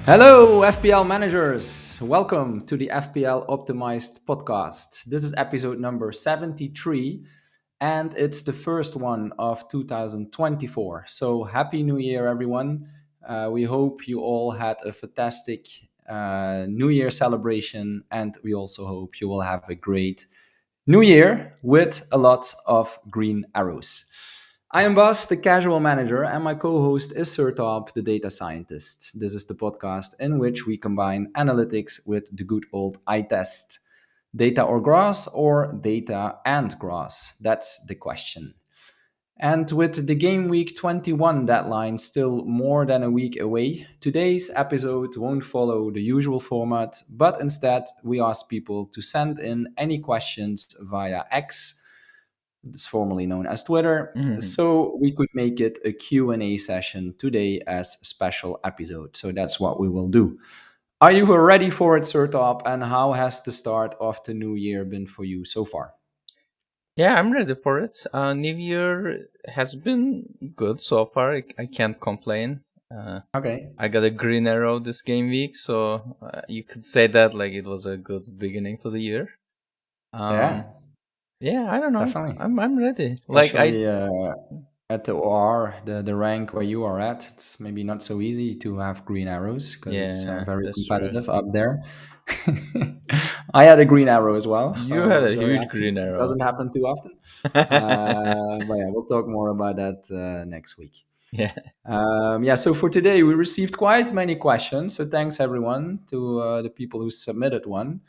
Hello, FPL managers. Welcome to the FPL Optimized podcast. This is episode number 73, and it's the first one of 2024. So, Happy New Year, everyone. We hope you all had a fantastic New Year celebration, and we also hope you will have a great New Year with a lot of green arrows. I am Bas, the casual manager, and my co host is Sertalp, the data scientist. This is the podcast in which we combine analytics with the good old eye test. Data or grass, or data and grass? That's the question. And with the Game Week 21 deadline still more than a week away, today's episode won't follow the usual format, but instead we ask people to send in any questions via X, it's formerly known as Twitter, so we could make it a Q&A session today as a special episode. So that's what we will do. Are you ready for it, Sertalp? And how has the start of the new year been for you so far? Yeah, I'm ready for it. New Year has been good so far. I can't complain. Okay. I got a green arrow this game week, so you could say that like it was a good beginning to the year. Yeah, Yeah, I don't know. definitely. I'm ready. Like I Especially at the OR, the rank where you are at, it's maybe not so easy to have green arrows because it's yeah, very that's true. competitive up there. I had a green arrow as well. You I had a was very huge happy. green It arrow. doesn't happen too often. But yeah, we'll talk more about that next week. Yeah. Yeah, so for today, we received quite many questions. So thanks everyone to the people who submitted one.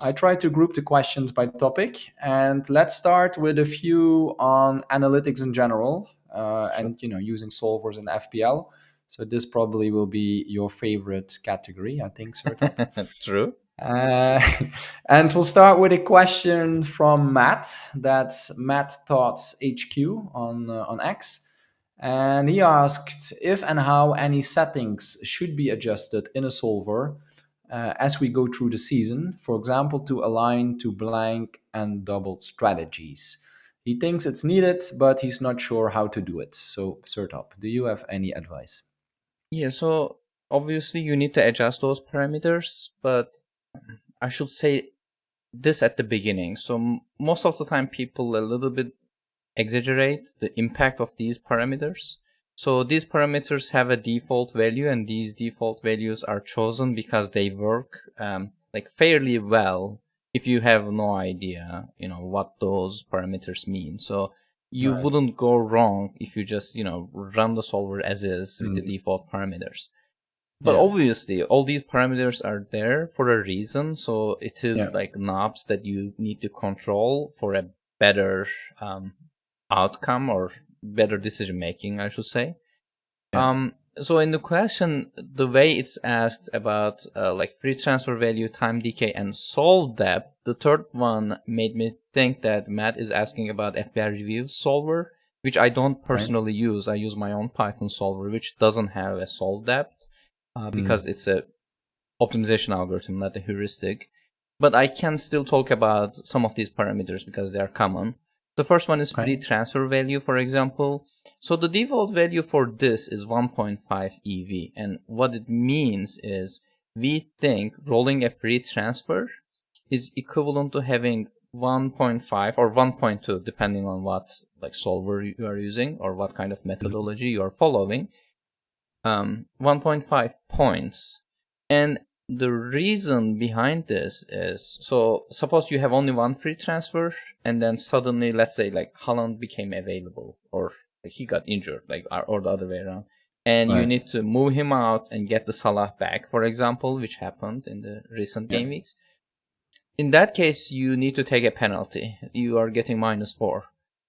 I tried to group the questions by topic, and let's start with a few on analytics in general, Sure. and using solvers in FPL. So this probably will be your favorite category, I think, Sertop. True. Uh, and we'll start with a question from Matt. That's Matt Tots HQ on X. And he asked if and how any settings should be adjusted in a solver as we go through the season, for example, to align to blank and double strategies. He thinks it's needed, but he's not sure how to do it. So, Sertop, do you have any advice? Yeah, so obviously you need to adjust those parameters, but I should say this at the beginning. So most of the time people a little bit exaggerate the impact of these parameters. So these parameters have a default value, and these default values are chosen because they work like fairly well if you have no idea, what those parameters mean. So you Right. wouldn't go wrong if you just, run the solver as is with the Mm. default parameters. But Yeah. obviously, all these parameters are there for a reason. So it Yeah. is like knobs that you need to control for a better outcome or better decision making, I should say. Yeah. So in the question, the way it's asked about like free transfer value, time decay, and solve depth, the third one made me think that Matt is asking about FPL review solver, which I don't Right. personally use. I use my own Python solver, which doesn't have a solve depth because Mm. it's a optimization algorithm, not a heuristic. But I can still talk about some of these parameters because they are common. The first one is Okay. free transfer value, for example. So the default value for this is 1.5 EV. And what it means is we think rolling a free transfer is equivalent to having 1.5 or 1.2, depending on what like solver you are using or what kind of methodology you are following, 1.5 points. And the reason behind this is, so suppose you have only one free transfer and then suddenly, let's say like Haaland became available or like he got injured, like or the other way around, and you Right. need to move him out and get the Salah back, for example, which happened in the recent Yeah. game weeks. In that case, you need to take a penalty. You are getting -4.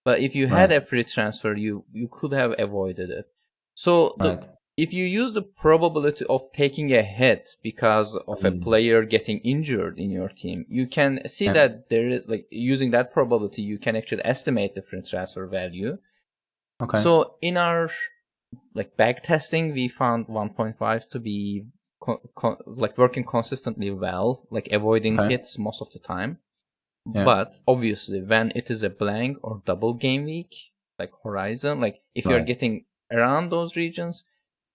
But if you had Right. a free transfer, you could have avoided it. So Right. if you use the probability of taking a hit because of a Mm. player getting injured in your team, you can see Yeah. that there is like using that probability, you can actually estimate the free transfer value. Okay. So in our like back testing, we found 1.5 to be like working consistently well, like avoiding Okay. hits most of the time. Yeah. But obviously, when it is a blank or double game week, like horizon, like if you're Right. getting around those regions,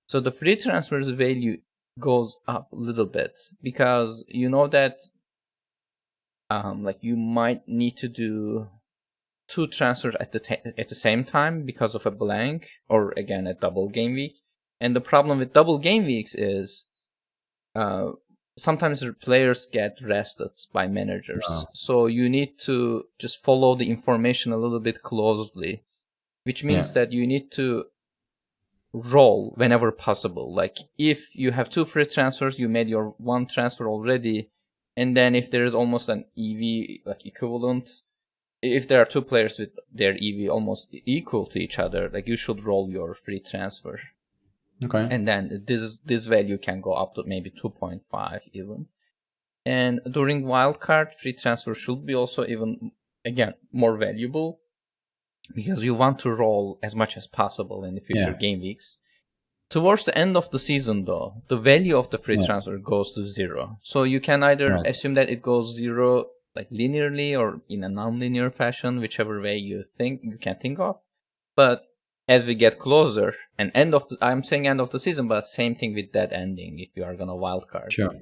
so the free transfers value goes up a little bit, because you know that like you might need to do two transfers at the same time because of a blank, or again a double game week. And the problem with double game weeks is uh, sometimes the players get rested by managers, Oh, so you need to just follow the information a little bit closely, which yeah. means that you need to roll whenever possible. Like if you have two free transfers, you made your one transfer already, and then if there is almost an EV like equivalent, if there are two players with their EV almost equal to each other, like you should roll your free transfer, Okay. and then this value can go up to maybe 2.5 even. And during wildcard, free transfer should be also even again more valuable, because you want to roll as much as possible in the future Yeah. game weeks. Towards the end of the season, though, the value of the free Yeah. transfer goes to zero. So you can either Right. assume that it goes zero like linearly or in a non-linear fashion, whichever way you can think of. But as we get closer, and I'm saying end of the season, but same thing with that ending if you are gonna wildcard. Sure.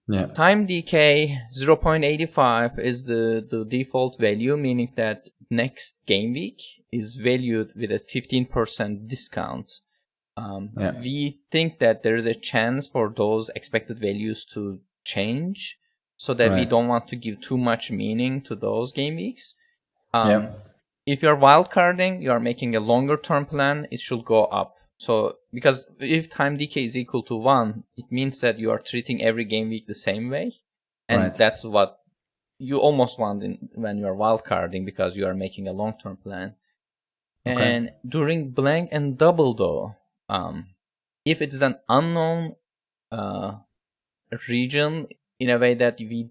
Yeah. Time decay 0.85 is the default value, meaning that next game week is valued with a 15% discount. Yeah. We think that there is a chance for those expected values to change, so that we Right. don't want to give too much meaning to those game weeks. Yeah. If you're wildcarding, you are making a longer term plan, it should go up. So, because if time decay is equal to 1, it means that you are treating every game week the same way. And Right. that's what you almost want when you are wildcarding, because you are making a long term plan. Okay. And during blank and double, though, if it is an unknown uh, region, in a way that we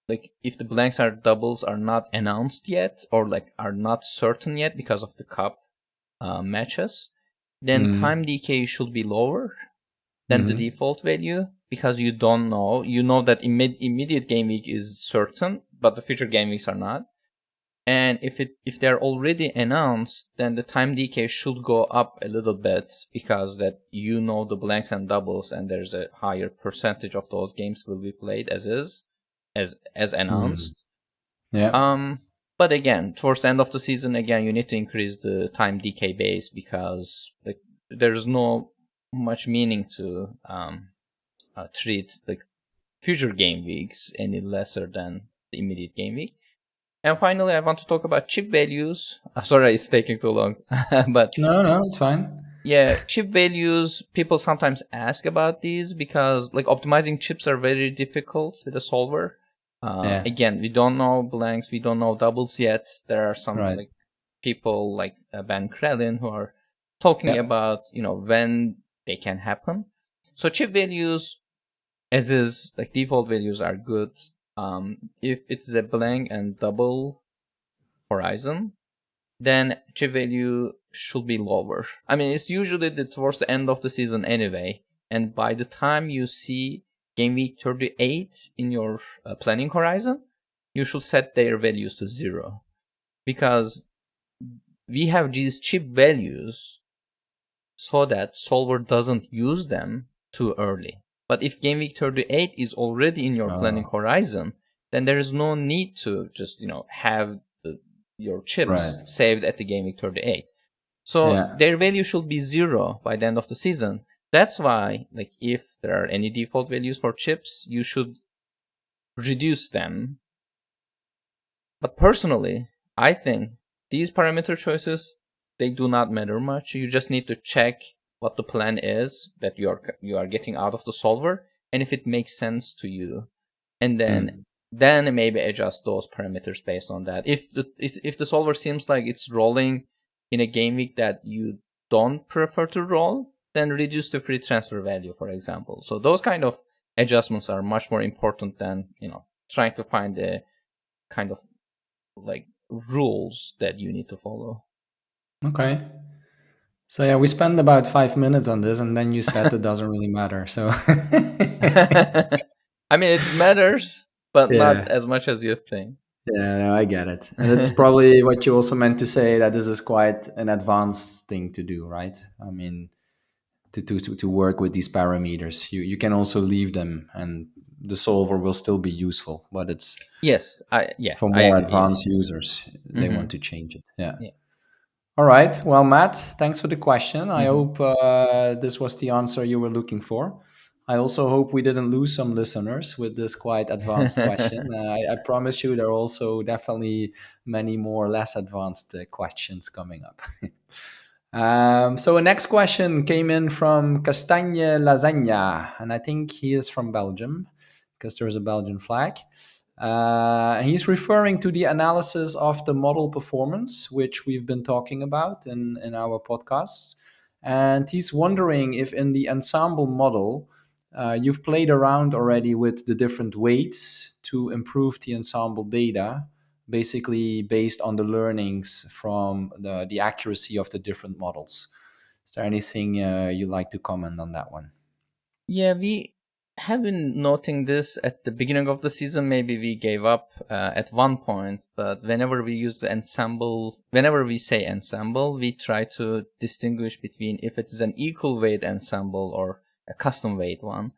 like, if the blanks are doubles are not announced yet, or like are not certain yet because of the cup matches, then Mm-hmm. time decay should be lower than the Mm-hmm. default value, because you don't know. You know that immediate game week is certain, but the future game weeks are not. And if they're already announced, then the time decay should go up a little bit, because that you know the blanks and doubles, and there's a higher percentage of those games will be played as is, as Mm. announced. Yeah. Um, but again, towards the end of the season, again you need to increase the time decay base, because like there's no much meaning to treat like future game weeks any lesser than the immediate game week. And finally, I want to talk about chip values. Sorry, it's taking too long. But No, no, it's fine. yeah, chip values, people sometimes ask about these, because like optimizing chips are very difficult with a solver. Yeah. Again, we don't know blanks, we don't know doubles yet. There are some Right. like people like Ben Krellin who are talking Yeah. about, when they can happen. So chip values, as is, like default values are good. If it's a blank and double horizon, then chip value should be lower. I mean, it's usually towards the end of the season anyway, and by the time you see game week 38 in your planning horizon, you should set their values to 0, because we have these chip values so that solver doesn't use them too early. But if game week 38 is already in your planning Oh, horizon, then there is no need to just, have your chips right. saved at the game week 38. So Yeah. their value should be 0 by the end of the season. That's why, like, if there are any default values for chips, you should reduce them. But personally, I think these parameter choices, they do not matter much. You just need to check what the plan is that you are getting out of the solver, and if it makes sense to you, and Mm. then maybe adjust those parameters based on that. If the solver seems like it's rolling in a game week that you don't prefer to roll, then reduce the free transfer value, for example. So those kind of adjustments are much more important than trying to find a kind of like rules that you need to follow. Okay. So yeah, we spent about 5 minutes on this, and then you said it doesn't really matter. So I mean, it matters, but not yeah, as much as you think. yeah, no, I get it, and it's probably what you also meant to say, that this is quite an advanced thing to do, right? I mean, to work with these parameters. You can also leave them, and the solver will still be useful. But it's Yes, for I more agree. Yeah. advanced users, they Mm-hmm. want to change it. Yeah. Yeah. All right. Well, Matt, thanks for the question. I Mm-hmm. hope this was the answer you were looking for. I also hope we didn't lose some listeners with this quite advanced question. I promise you, there are also definitely many more less advanced questions coming up. So, a next question came in from Castagne Lasagna, and I think he is from Belgium because there's a Belgian flag. He's referring to the analysis of the model performance, which we've been talking about in our podcasts. And he's wondering if in the ensemble model, you've played around already with the different weights to improve the ensemble data, basically based on the learnings from the accuracy of the different models. Is there anything you'd like to comment on that one? Yeah, we have been noting this at the beginning of the season. Maybe we gave up at one point, but whenever we use the ensemble, whenever we say ensemble, we try to distinguish between if it is an equal weight ensemble or a custom weight one.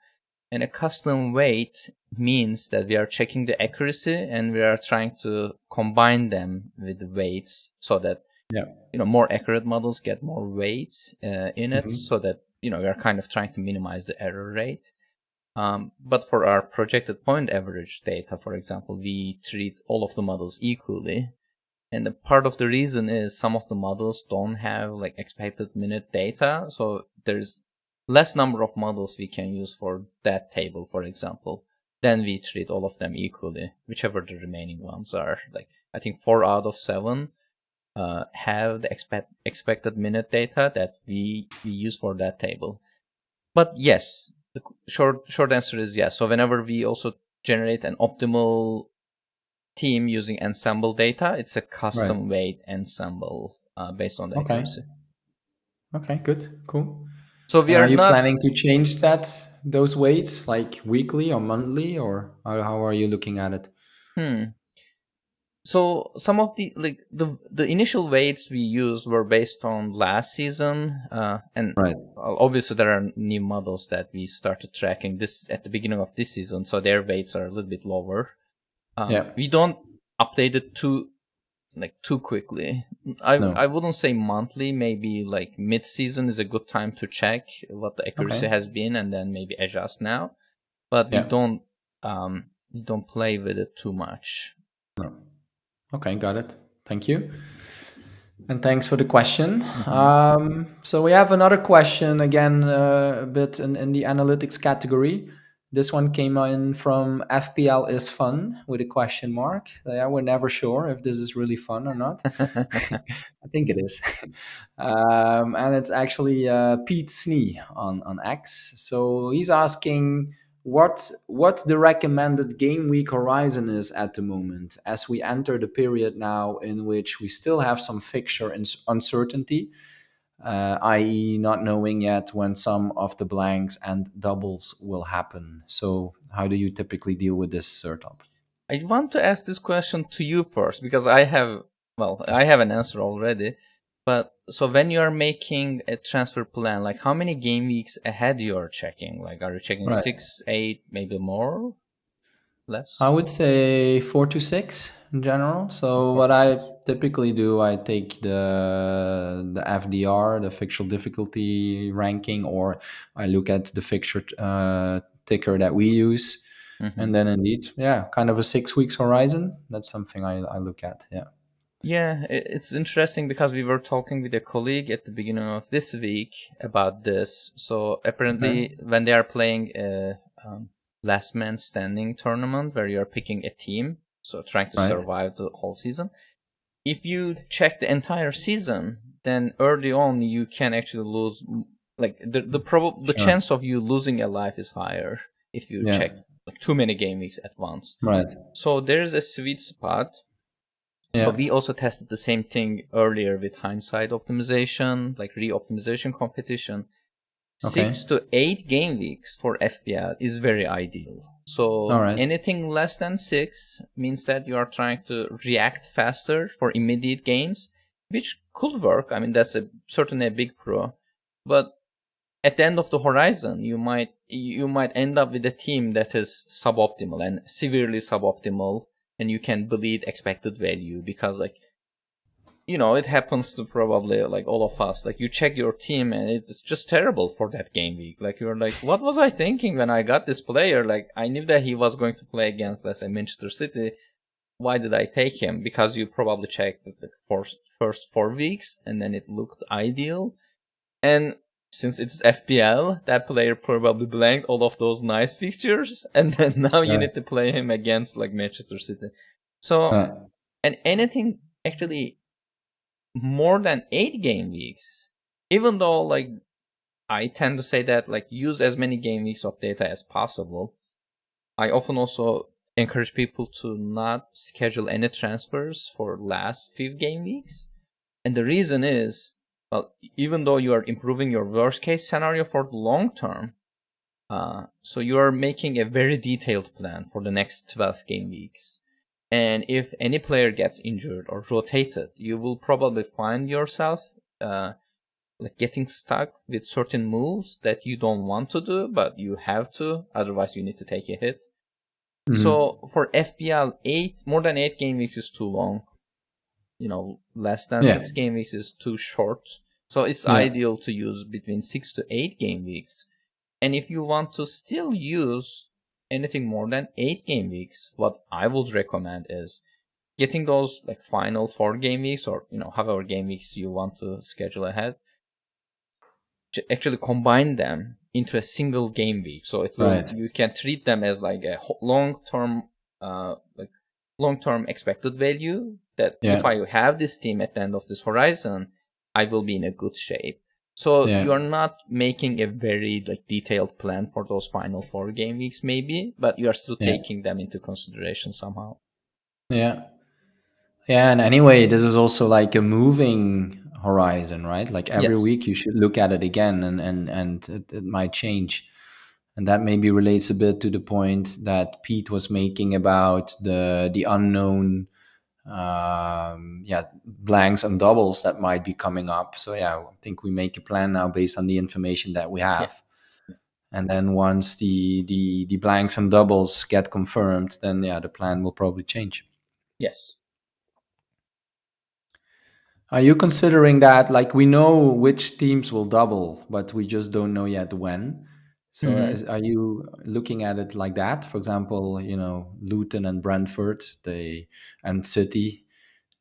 And a custom weight means that we are checking the accuracy and we are trying to combine them with the weights so that Yeah. more accurate models get more weights in it, Mhm. so that we are kind of trying to minimize the error rate. But for our projected point average data, for example, we treat all of the models equally. And the part of the reason is some of the models don't have like expected minute data. So there's less number of models we can use for that table, for example. Then we treat all of them equally, whichever the remaining ones are. Like, I think 4 out of 7 have the expected minute data that we use for that table. But yes, the short answer is yes. So whenever we also generate an optimal team using ensemble data, it's a Right. custom weight ensemble based on the Okay. accuracy. Okay. Good. Cool. So we And are are you not. planning to change those weights like weekly or monthly, or how are you looking at it? Hmm. So some of the initial weights we used were based on last season, and Right. obviously there are new models that we started tracking this at the beginning of this season, so their weights are a little bit lower. Yeah. We don't update it too quickly. I No. wouldn't say monthly. Maybe like mid season is a good time to check what the accuracy Okay. has been, and then maybe adjust now. But Yeah. we don't play with it too much. No. Okay. Got it. Thank you. And thanks for the question. Hmm. So we have another question again, a bit in the analytics category. This one came in from FPL is fun with a question mark. Yeah, we're never sure if this is really fun or not. I think it is. And it's actually Pete Snee on X. So he's asking what the recommended game week horizon is at the moment as we enter the period now in which we still have some fixture uncertainty, i.e., not knowing yet when some of the blanks and doubles will happen. So, how do you typically deal with this, Sertalp? I want to ask this question to you first because I have an answer already. But so when you are making a transfer plan, like how many game weeks ahead you are checking? Like, are you checking Right. 6, 8, maybe more, I less? would say 4 to 6 in general. So Four what to I six. typically do, I take the FDR, the fixture difficulty ranking, or I look at the fixture ticker that we use, Mm-hmm. and then indeed, yeah, kind of a 6 weeks horizon. That's something I look at. Yeah. Yeah, it's interesting because we were talking with a colleague at the beginning of this week about this. So Okay. apparently, when they are playing a last man standing tournament where you're picking a team, so trying to Right. survive the whole season, if you check the entire season, then early on you can actually lose. Like the Sure. chance of you losing a life is higher if you Yeah. check like too many game weeks at once. Right. So there's a sweet spot. So Yeah. we also tested the same thing earlier with hindsight optimization, like re-optimization competition. Okay. 6 to 8 game weeks for FPL is very ideal. All So right. anything less than 6 means that you are trying to react faster for immediate gains, which could work. I mean, that's certainly a big pro. But at the end of the horizon, you might end up with a team that is suboptimal and severely suboptimal, and you can bleed expected value because, like, it happens to probably like all of us. Like, you check your team and it's just terrible for that game week. Like, you're like, what was I thinking when I got this player? Like, I knew that he was going to play against, let's say, Manchester City. Why did I take him? Because you probably checked the first 4 weeks and then it looked ideal. And since it's FPL, that player probably blanked all of those nice fixtures, and then now you need to play him against like Manchester City. So, and anything actually more than 8 game weeks, even though like I tend to say that like use as many game weeks of data as possible, I often also encourage people to not schedule any transfers for last 5 game weeks. And the reason is, well, even though you are improving your worst case scenario for the long term, so you are making a very detailed plan for the next 12 game weeks. And if any player gets injured or rotated, you will probably find yourself like getting stuck with certain moves that you don't want to do, but you have to, otherwise you need to take a hit. Mm-hmm. So for FPL, more than 8 game weeks is too long. Less than 6 game weeks is too short. So it's ideal to use between 6 to 8 game weeks. And if you want to still use anything more than 8 game weeks, what I would recommend is getting those like final 4 game weeks, or however game weeks you want to schedule ahead, to actually combine them into a single game week. So you can treat them as like a long-term expected value, that if I have this team at the end of this horizon, I will be in a good shape. So you're not making a very like detailed plan for those final 4 game weeks maybe, but you are still taking them into consideration somehow. Yeah, and anyway, this is also like a moving horizon, right? Like every week you should look at it again, and it might change. And that maybe relates a bit to the point that Pete was making about the unknown blanks and doubles that might be coming up. So I think we make a plan now based on the information that we have. And then once the blanks and doubles get confirmed, then the plan will probably change. Yes. Are you considering that, like, we know which teams will double, but we just don't know yet when? So are you looking at it like that? For example, Luton and Brentford, and City,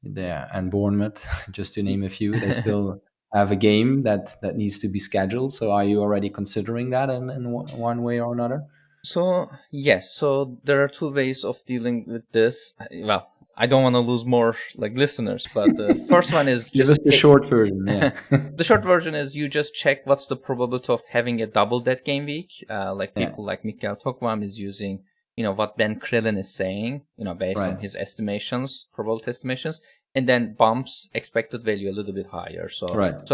and Bournemouth, just to name a few, they still have a game that needs to be scheduled. So are you already considering that in one way or another? So yes, so there are 2 ways of dealing with this. Well, I don't want to lose more like listeners, but the first one is give us the short version. The short version is you just check what's the probability of having a double that game week. Like people like Mikhail Tokvam is using, what Ben Krillin is saying, based on his estimations, probability estimations, and then bumps expected value a little bit higher. So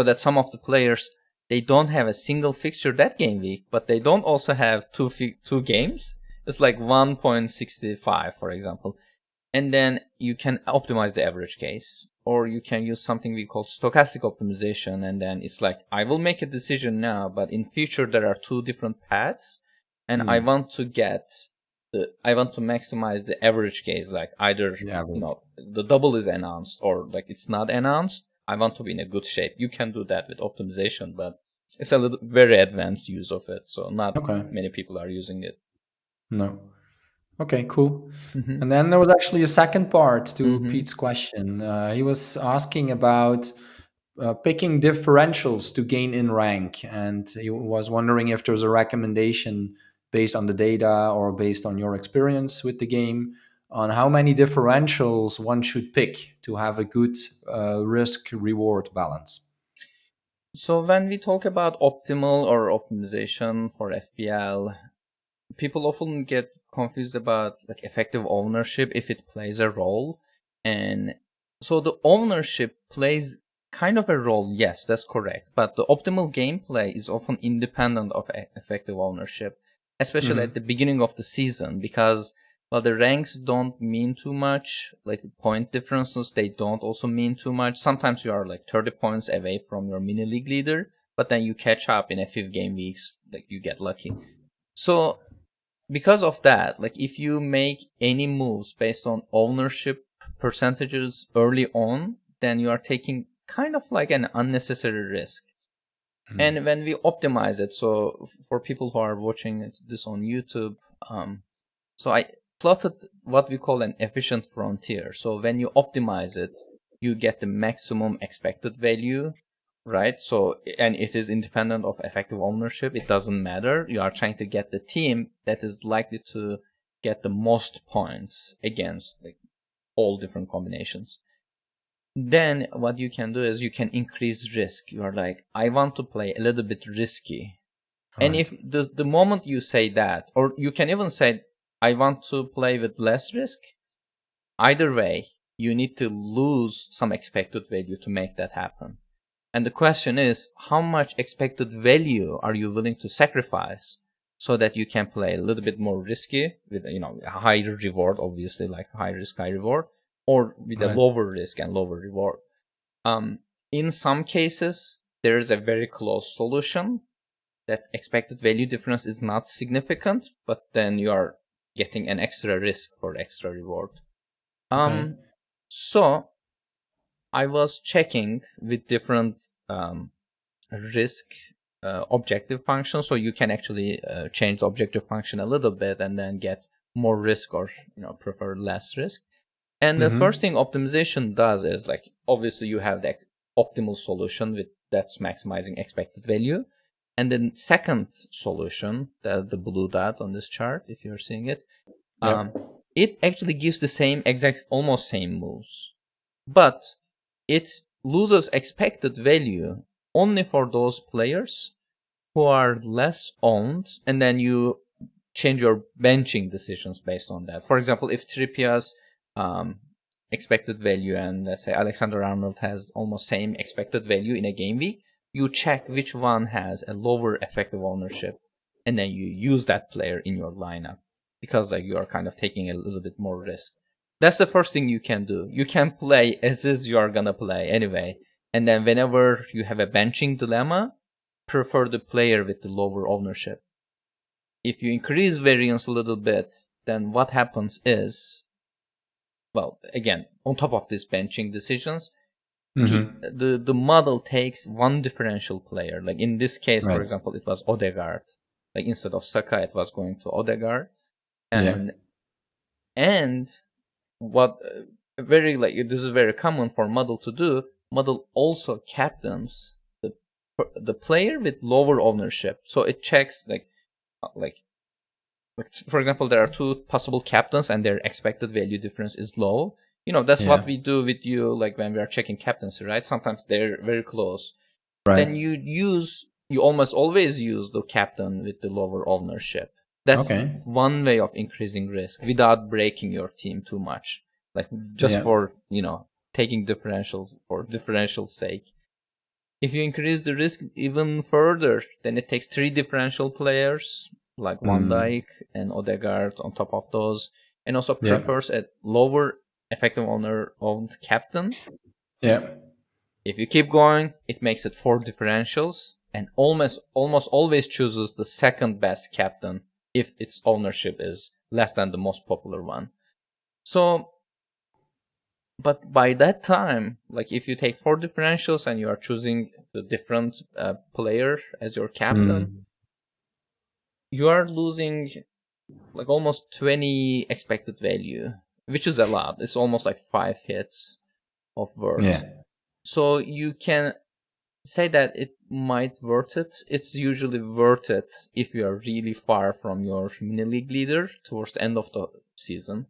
that some of the players, they don't have a single fixture that game week, but they don't also have two games. It's like 1.65, for example. And then you can optimize the average case, or you can use something we call stochastic optimization. And then it's like, I will make a decision now, but in future there are 2 different paths, and I want to maximize the average case. Like either, the double is announced or like it's not announced. I want to be in a good shape. You can do that with optimization, but it's a very advanced use of it. So not many people are using it. No. Okay, cool. And then there was actually a second part to Pete's question. He was asking about picking differentials to gain in rank. And he was wondering if there's a recommendation based on the data or based on your experience with the game on how many differentials one should pick to have a good risk-reward balance. So when we talk about optimal or optimization for FPL, people often get confused about like effective ownership, if it plays a role. And so the ownership plays kind of a role, yes, that's correct. But the optimal gameplay is often independent of effective ownership, especially at the beginning of the season, because the ranks don't mean too much. Like point differences, they don't also mean too much. Sometimes you are like 30 points away from your mini league leader, but then you catch up in a few game weeks, like you get lucky. So because of that, like if you make any moves based on ownership percentages early on, then you are taking kind of like an unnecessary risk. And when we optimize it, so for people who are watching this on YouTube, so I plotted what we call an efficient frontier. So when you optimize it, you get the maximum expected value, right? So, and it is independent of effective ownership. It doesn't matter. You are trying to get the team that is likely to get the most points against like all different combinations. Then what you can do is you can increase risk. You are like, I want to play a little bit risky. Right. And if the moment you say that, or you can even say, I want to play with less risk, either way, you need to lose some expected value to make that happen. And the question is, how much expected value are you willing to sacrifice so that you can play a little bit more risky with, a higher reward, obviously, like high risk, high reward, or with a lower risk and lower reward. In some cases, there is a very close solution that expected value difference is not significant, but then you are getting an extra risk for extra reward. So I was checking with different risk objective functions, so you can actually change the objective function a little bit and then get more risk or prefer less risk. And the first thing optimization does is, like, obviously you have the optimal solution with that's maximizing expected value. And then second solution, the blue dot on this chart, if you're seeing it, it actually gives the same almost same moves, but it loses expected value only for those players who are less owned, and then you change your benching decisions based on that. For example, if Trippier's expected value and let's say Alexander-Arnold has almost same expected value in a game week, you check which one has a lower effective ownership, and then you use that player in your lineup because like you are kind of taking a little bit more risk. That's the first thing you can do. You can play as is you are gonna play anyway, and then whenever you have a benching dilemma, prefer the player with the lower ownership. If you increase variance a little bit, then what happens is, well, again, on top of these benching decisions, the model takes one differential player. Like in this case, for example, it was Odegaard. Like instead of Saka, it was going to Odegaard. And what this is very common for model to do. Model also captains the player with lower ownership. So it checks like for example, there are two possible captains and their expected value difference is low. That's what we do with you, like when we are checking captaincy, right? Sometimes they're very close. Then you almost always use the captain with the lower ownership. That's one way of increasing risk without breaking your team too much. Like just for, taking differentials for differential's sake. If you increase the risk even further, then it takes 3 differential players, like Van Dijk and Odegaard on top of those, and also prefers a lower effective owner-owned captain. If you keep going, it makes it 4 differentials, and almost always chooses the second best captain if its ownership is less than the most popular one. So, but by that time, like if you take 4 differentials and you are choosing the different player as your captain, you are losing like almost 20 expected value, which is a lot. It's almost like 5 hits of worth. So you can say that it might worth it. It's usually worth it if you are really far from your mini league leader towards the end of the season.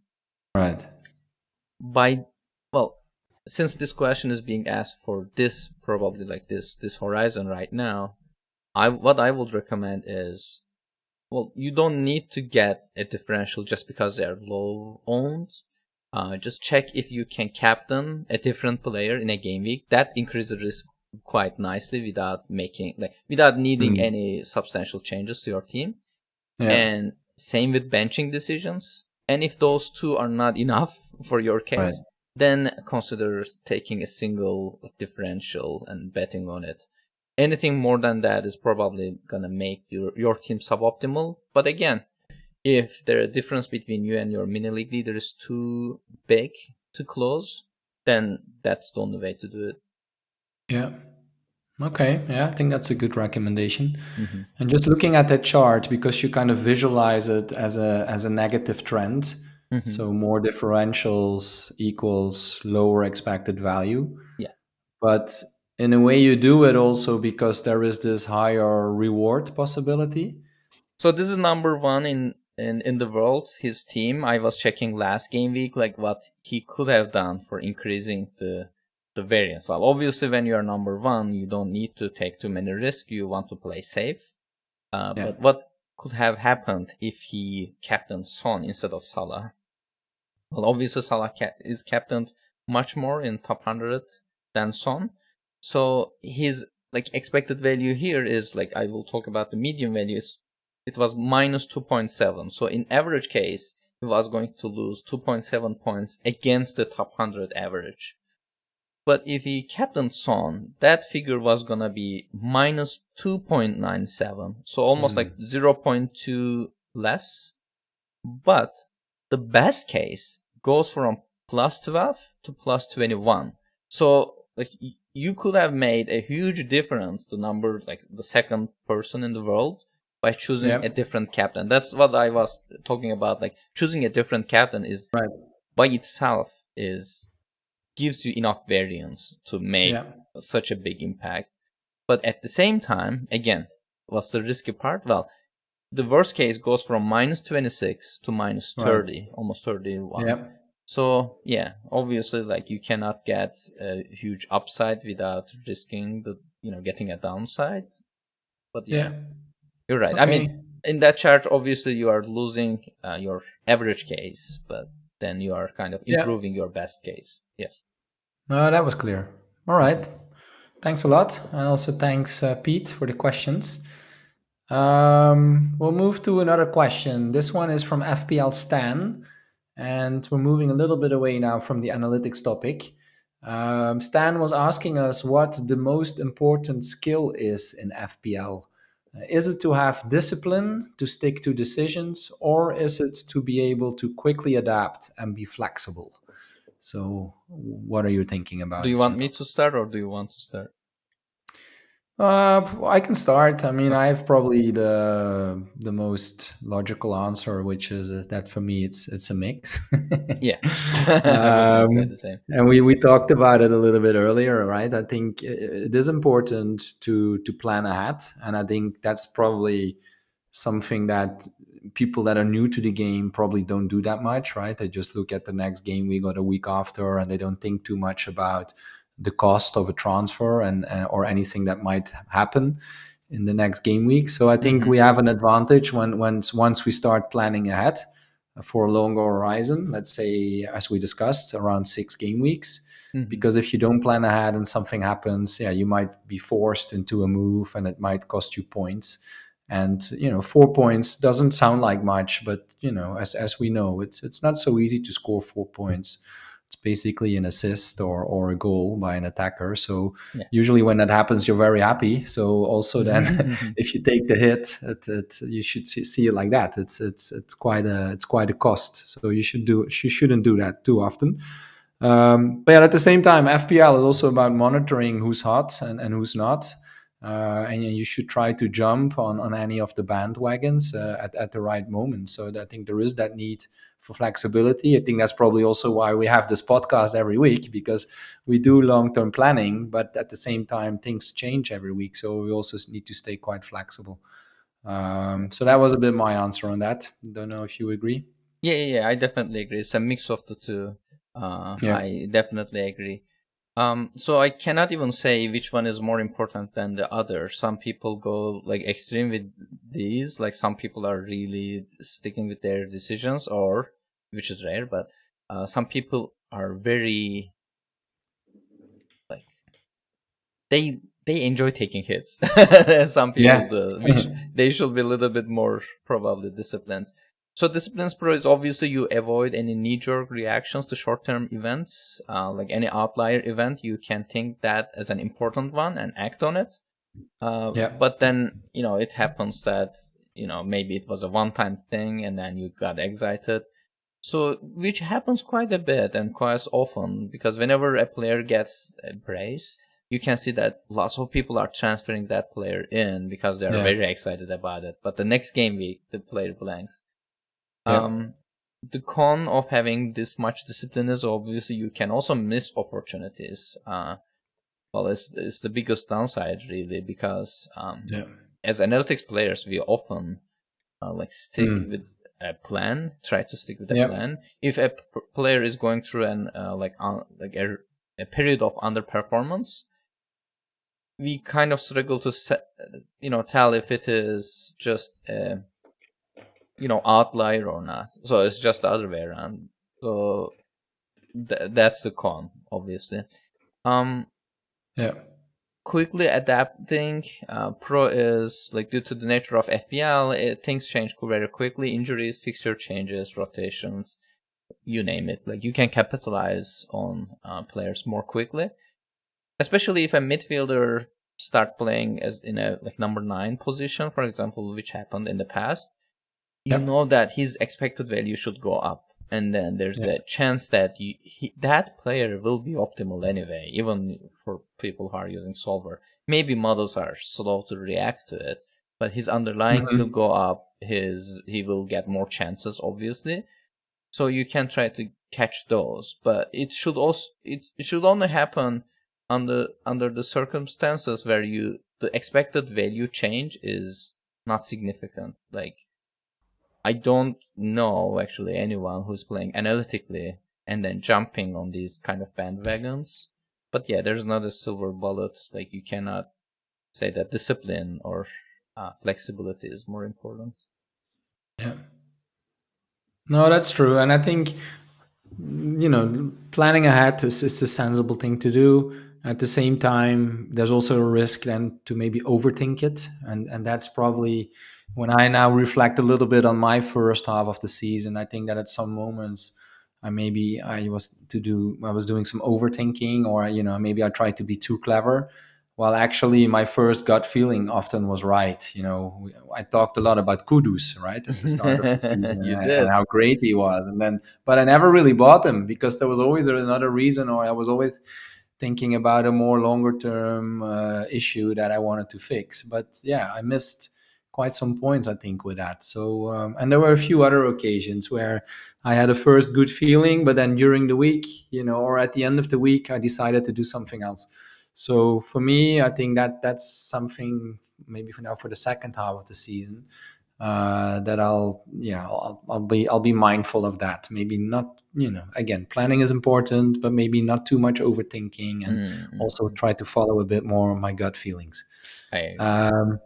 Since this question is being asked for this, probably like this horizon right now, what I would recommend is, you don't need to get a differential just because they're low owned. Just check if you can captain a different player in a game week. That increases risk quite nicely without needing any substantial changes to your team. And same with benching decisions. And if those two are not enough for your case, then consider taking a single differential and betting on it. anything more than that is probably gonna make your team suboptimal. But again, if the difference between you and your mini league leader is too big to close, then that's the only way to do it. Yeah. Okay. Yeah, I think that's a good recommendation. Mm-hmm. And just looking at that chart, because you kind of visualize it as a negative trend, Mm-hmm. so more differentials equals lower expected value. Yeah. But in a way, you do it also because there is this higher reward possibility. So this is number one in the world. His team. I was checking last game week, like what he could have done for increasing the variance. Well, obviously, when you are number one, you don't need to take too many risks. You want to play safe. Yeah. But what could have happened if he captained Son instead of Salah? Well, obviously Salah is captained much more in top 100 than Son. So his like expected value here is like I will talk about the median values. It was minus 2.7. So in average case, he was going to lose 2.7 points against the top 100 average. But if he captained Son, that figure was gonna be minus 2.97. So almost like 0.2 less. But the best case goes from plus 12 to plus 21. So like you could have made a huge difference to number like the second person in the world by choosing a Yeah. different captain. That's what I was talking about. Like choosing a different captain is Right. by itself is gives you enough variance to make Yeah. such a big impact. But at the same time, again, what's the risky part? Well, the worst case goes from minus 26 to minus Right. 30, almost 31. Yeah. So yeah, obviously, like you cannot get a huge upside without risking getting a downside. But yeah, Yeah. you're right. I mean, Okay. in that chart, obviously you are losing your average case, but then you are kind of Yeah. improving your best case. Yes. No, that was clear. All Mhm. right. Thanks a lot. And also thanks, Pete, for the questions. We'll move to another question. This one is from FPL Stan, and we're moving a little bit away now from the analytics topic. Stan was asking us what the most important skill is in FPL. Is it to have discipline, to stick to decisions, or is it to be able to quickly adapt and be flexible? So, what are you thinking Do about, you want me Sertalp? to start or do you want to start? I can start. I mean, I Okay. have probably the most logical answer, which is that for me, it's a mix. Yeah. I was going to say the same. And we talked about it a little bit earlier, right? I think it is important to plan ahead, and I think that's probably something that people that are new to the game probably don't do that much, right? They just look at the next game week or the week after, and they don't think too much about the cost of a transfer and or anything that might happen in the next game week. So I think Mm-hmm. we have an advantage when once we start planning ahead for a longer horizon. Let's say, as we discussed, around 6 game weeks. Mm-hmm. Because if you don't plan ahead and something happens, yeah, you might be forced into a move, and it might cost you points. And 4 points doesn't sound like much, but as we know, it's not so easy to score 4 points. It's basically an assist or a goal by an attacker. So Yeah. usually when that happens, you're very happy. So also then, Mm-hmm. if you take the hit, you should see it like that. It's quite a cost. So you shouldn't do that too often. But yeah, at the same time, FPL is also about monitoring who's hot and who's not. And you should try to jump on any of the bandwagons at the right moment. So I think there is that need for flexibility. I think that's probably also why we have this podcast every week, because we do long-term planning, but at the same time, things change every week. So we also need to stay quite flexible. So that was a bit my answer on that. Don't know if you agree. Yeah. I definitely agree. It's a mix of the two. Yeah. I definitely agree. So I cannot even say which one is more important than the other. Some people go like extreme with these, like some people are really sticking with their decisions, or which is rare, but some people are very like they enjoy taking hits. Some people Yeah. do, which they should be a little bit more probably disciplined. So disciplines pro is obviously you avoid any knee-jerk reactions to short-term events, like any outlier event. You can think that as an important one and act on it. Yeah. But then, it happens that, maybe it was a one-time thing and then you got excited. So, which happens quite a bit and quite often, because whenever a player gets a brace, you can see that lots of people are transferring that player in because they are Yeah. very excited about it. But the next game week, the player blanks. Yeah. Um, the con of having this much discipline is obviously you can also miss opportunities. Well, it's the biggest downside really, because Yeah. as analytics players, we often stick Mm. with a plan, try to stick with a Yeah. plan. If a player is going through a period of underperformance, we kind of struggle to tell if it is just a outlier or not. So it's just the other way around. So that's the con, obviously. Um, Yeah. Quickly adapting, pro is due to the nature of FPL, things change very quickly. Injuries, fixture changes, rotations, you name it. You can capitalize on players more quickly, especially if a midfielder start playing as in a number 9 position, for example, which happened in the past. You Yeah. know that his expected value should go up, and then there's Yeah. a chance that that player will be optimal anyway, even for people who are using solver. Maybe models are slow to react to it, but his underlyings will Mhm. go up. He will get more chances, obviously. So you can try to catch those, but it should only happen under the circumstances where the expected value change is not significant. I don't know actually anyone who's playing analytically and then jumping on these kind of bandwagons. But yeah, there's not a silver bullet. You cannot say that discipline or flexibility is more important. Yeah. No, that's true. And I think, planning ahead is a sensible thing to do. At the same time, there's also a risk then to maybe overthink it. And that's probably when I now reflect a little bit on my first half of the season. I think that at some moments, I was doing some overthinking, or maybe I tried to be too clever. Well, actually, my first gut feeling often was right. I talked a lot about Kudus, right, at the start of the season, You and did. how great he was. And then, but I never really bought him because there was always another reason, or I was always thinking about a more longer term issue that I wanted to fix. But yeah, I missed quite some points, I think, with that. So, and there were a few other occasions where I had a first good feeling, but then during the week, or at the end of the week, I decided to do something else. So for me, I think that that's something maybe for now for the second half of the season that I'll be mindful of that. Maybe not, again, planning is important, but maybe not too much overthinking, and also Mm-hmm. try to follow a bit more my gut feelings. I agree. Um,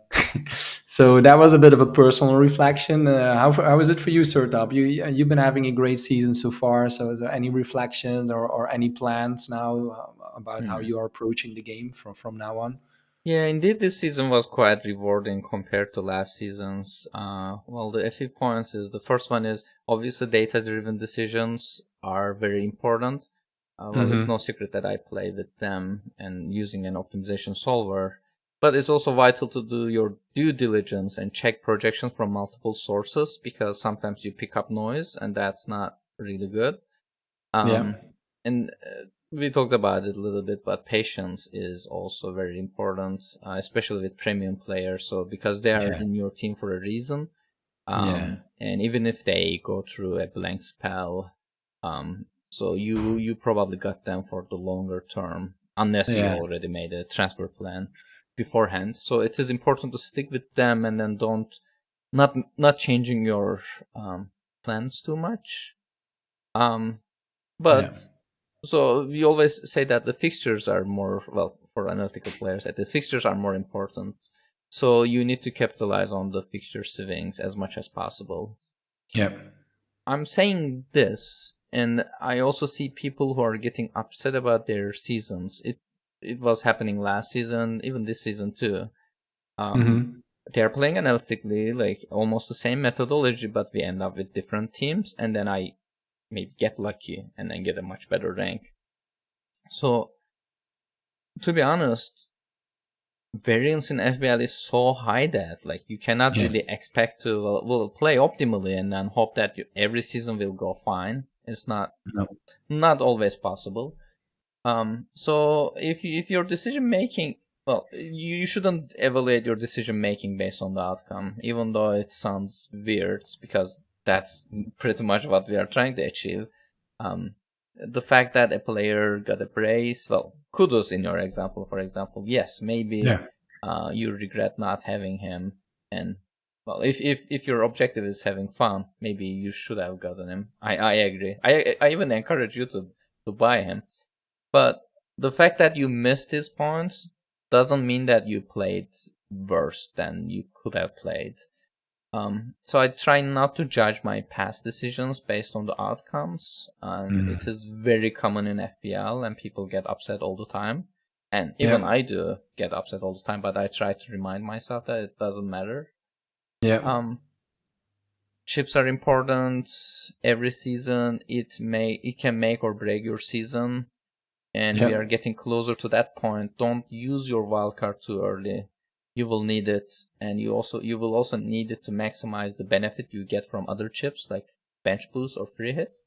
so that was a bit of a personal reflection. How is it for you, Sertalp? You've been having a great season so far. So is there any reflections or any plans now about how Hmm. you are approaching the game from now on? Yeah, indeed, this season was quite rewarding compared to last season's. Well, the few points is the first one is obviously data-driven decisions are very important. Well, it's no Hmm. secret that I play with them and using an optimization solver, but it's also vital to do your due diligence and check projections from multiple sources, because sometimes you pick up noise and that's not really good. Yeah, And we talked about it a little bit, but patience is also very important, especially with premium players. So because they are yeah, in your team for a reason, yeah, and even if they go through a blank spell, so you probably got them for the longer term, unless you yeah, already made a transfer plan beforehand. So it is important to stick with them and then don't not changing your plans too much. Um, yeah, but so we always say that the fixtures are more, well, for analytical players, that the fixtures are more important. So you need to capitalize on the fixture swings as much as possible. yeah. I'm saying this, and I also see people who are getting upset about their seasons. It was happening last season, even this season too. Um, Hmm. they're playing analytically, almost the same methodology, but we end up with different teams, and then I maybe get lucky and then get a much better rank. So to be honest, variance in FBL is so high that like you cannot Yeah. really expect to well, play optimally and then hope that every season will go fine. It's No. not always possible. So if your decision making, well, you shouldn't evaluate your decision making based on the outcome, even though it sounds weird because that's pretty much what we are trying to achieve. Um, the fact that a player got a brace, well, kudos in your example. For example, yes, maybe Yeah. you regret not having him, and well, if your objective is having fun, maybe you should have gotten him. I agree. I even encourage you to buy him, but the fact that you missed his points doesn't mean that you played worse than you could have played. So I try not to judge my past decisions based on the outcomes, and it Mm. is very common in FPL, and people get upset all the time. And even Yeah. I do get upset all the time, but I try to remind myself that it doesn't matter. Yeah. Um, Chips are important every season. It can make or break your season, and we Yeah. are getting closer to that point. Don't use your wildcard too early. You will need it, and you will also need it to maximize the benefit you get from other chips like bench boost or free hit.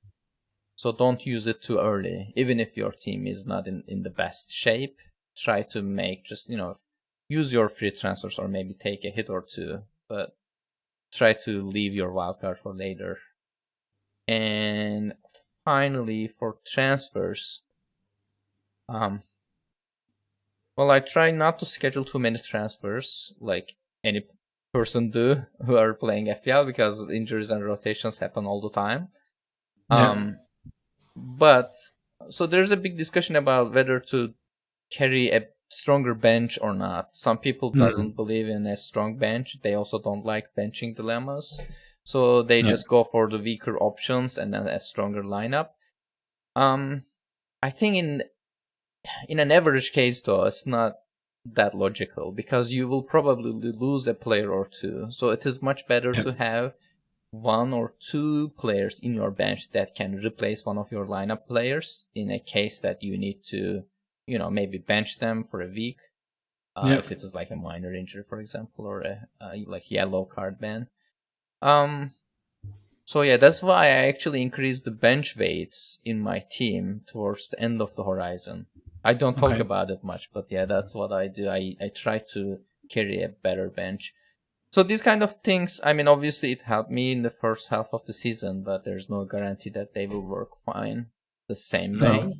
So don't use it too early. Even if your team is not in the best shape, try to make just use your free transfers or maybe take a hit or two, but try to leave your wildcard for later. And finally, for transfers, um, well, I try not to schedule too many transfers like any person do who are playing FPL because injuries and rotations happen all the time. Yeah. Um, but so there's a big discussion about whether to carry a stronger bench or not. Some people Mm. doesn't believe in a strong bench. They also don't like benching dilemmas. So they Yeah. just go for the weaker options and then a stronger lineup. Um, I think in an average case, though, it's not that logical because you will probably lose a player or two. So it is much better Yeah. to have one or two players in your bench that can replace one of your lineup players in a case that you need to, maybe bench them for a week. Yeah. If it's like a minor injury, for example, or a like yellow card ban. Um, so yeah, that's why I actually increased the bench weights in my team towards the end of the horizon. I don't talk Okay. about it much, but yeah, that's what I do. I try to carry a better bench. So these kind of things, I mean, obviously it helped me in the first half of the season, but there's no guarantee that they will work fine the same No. way.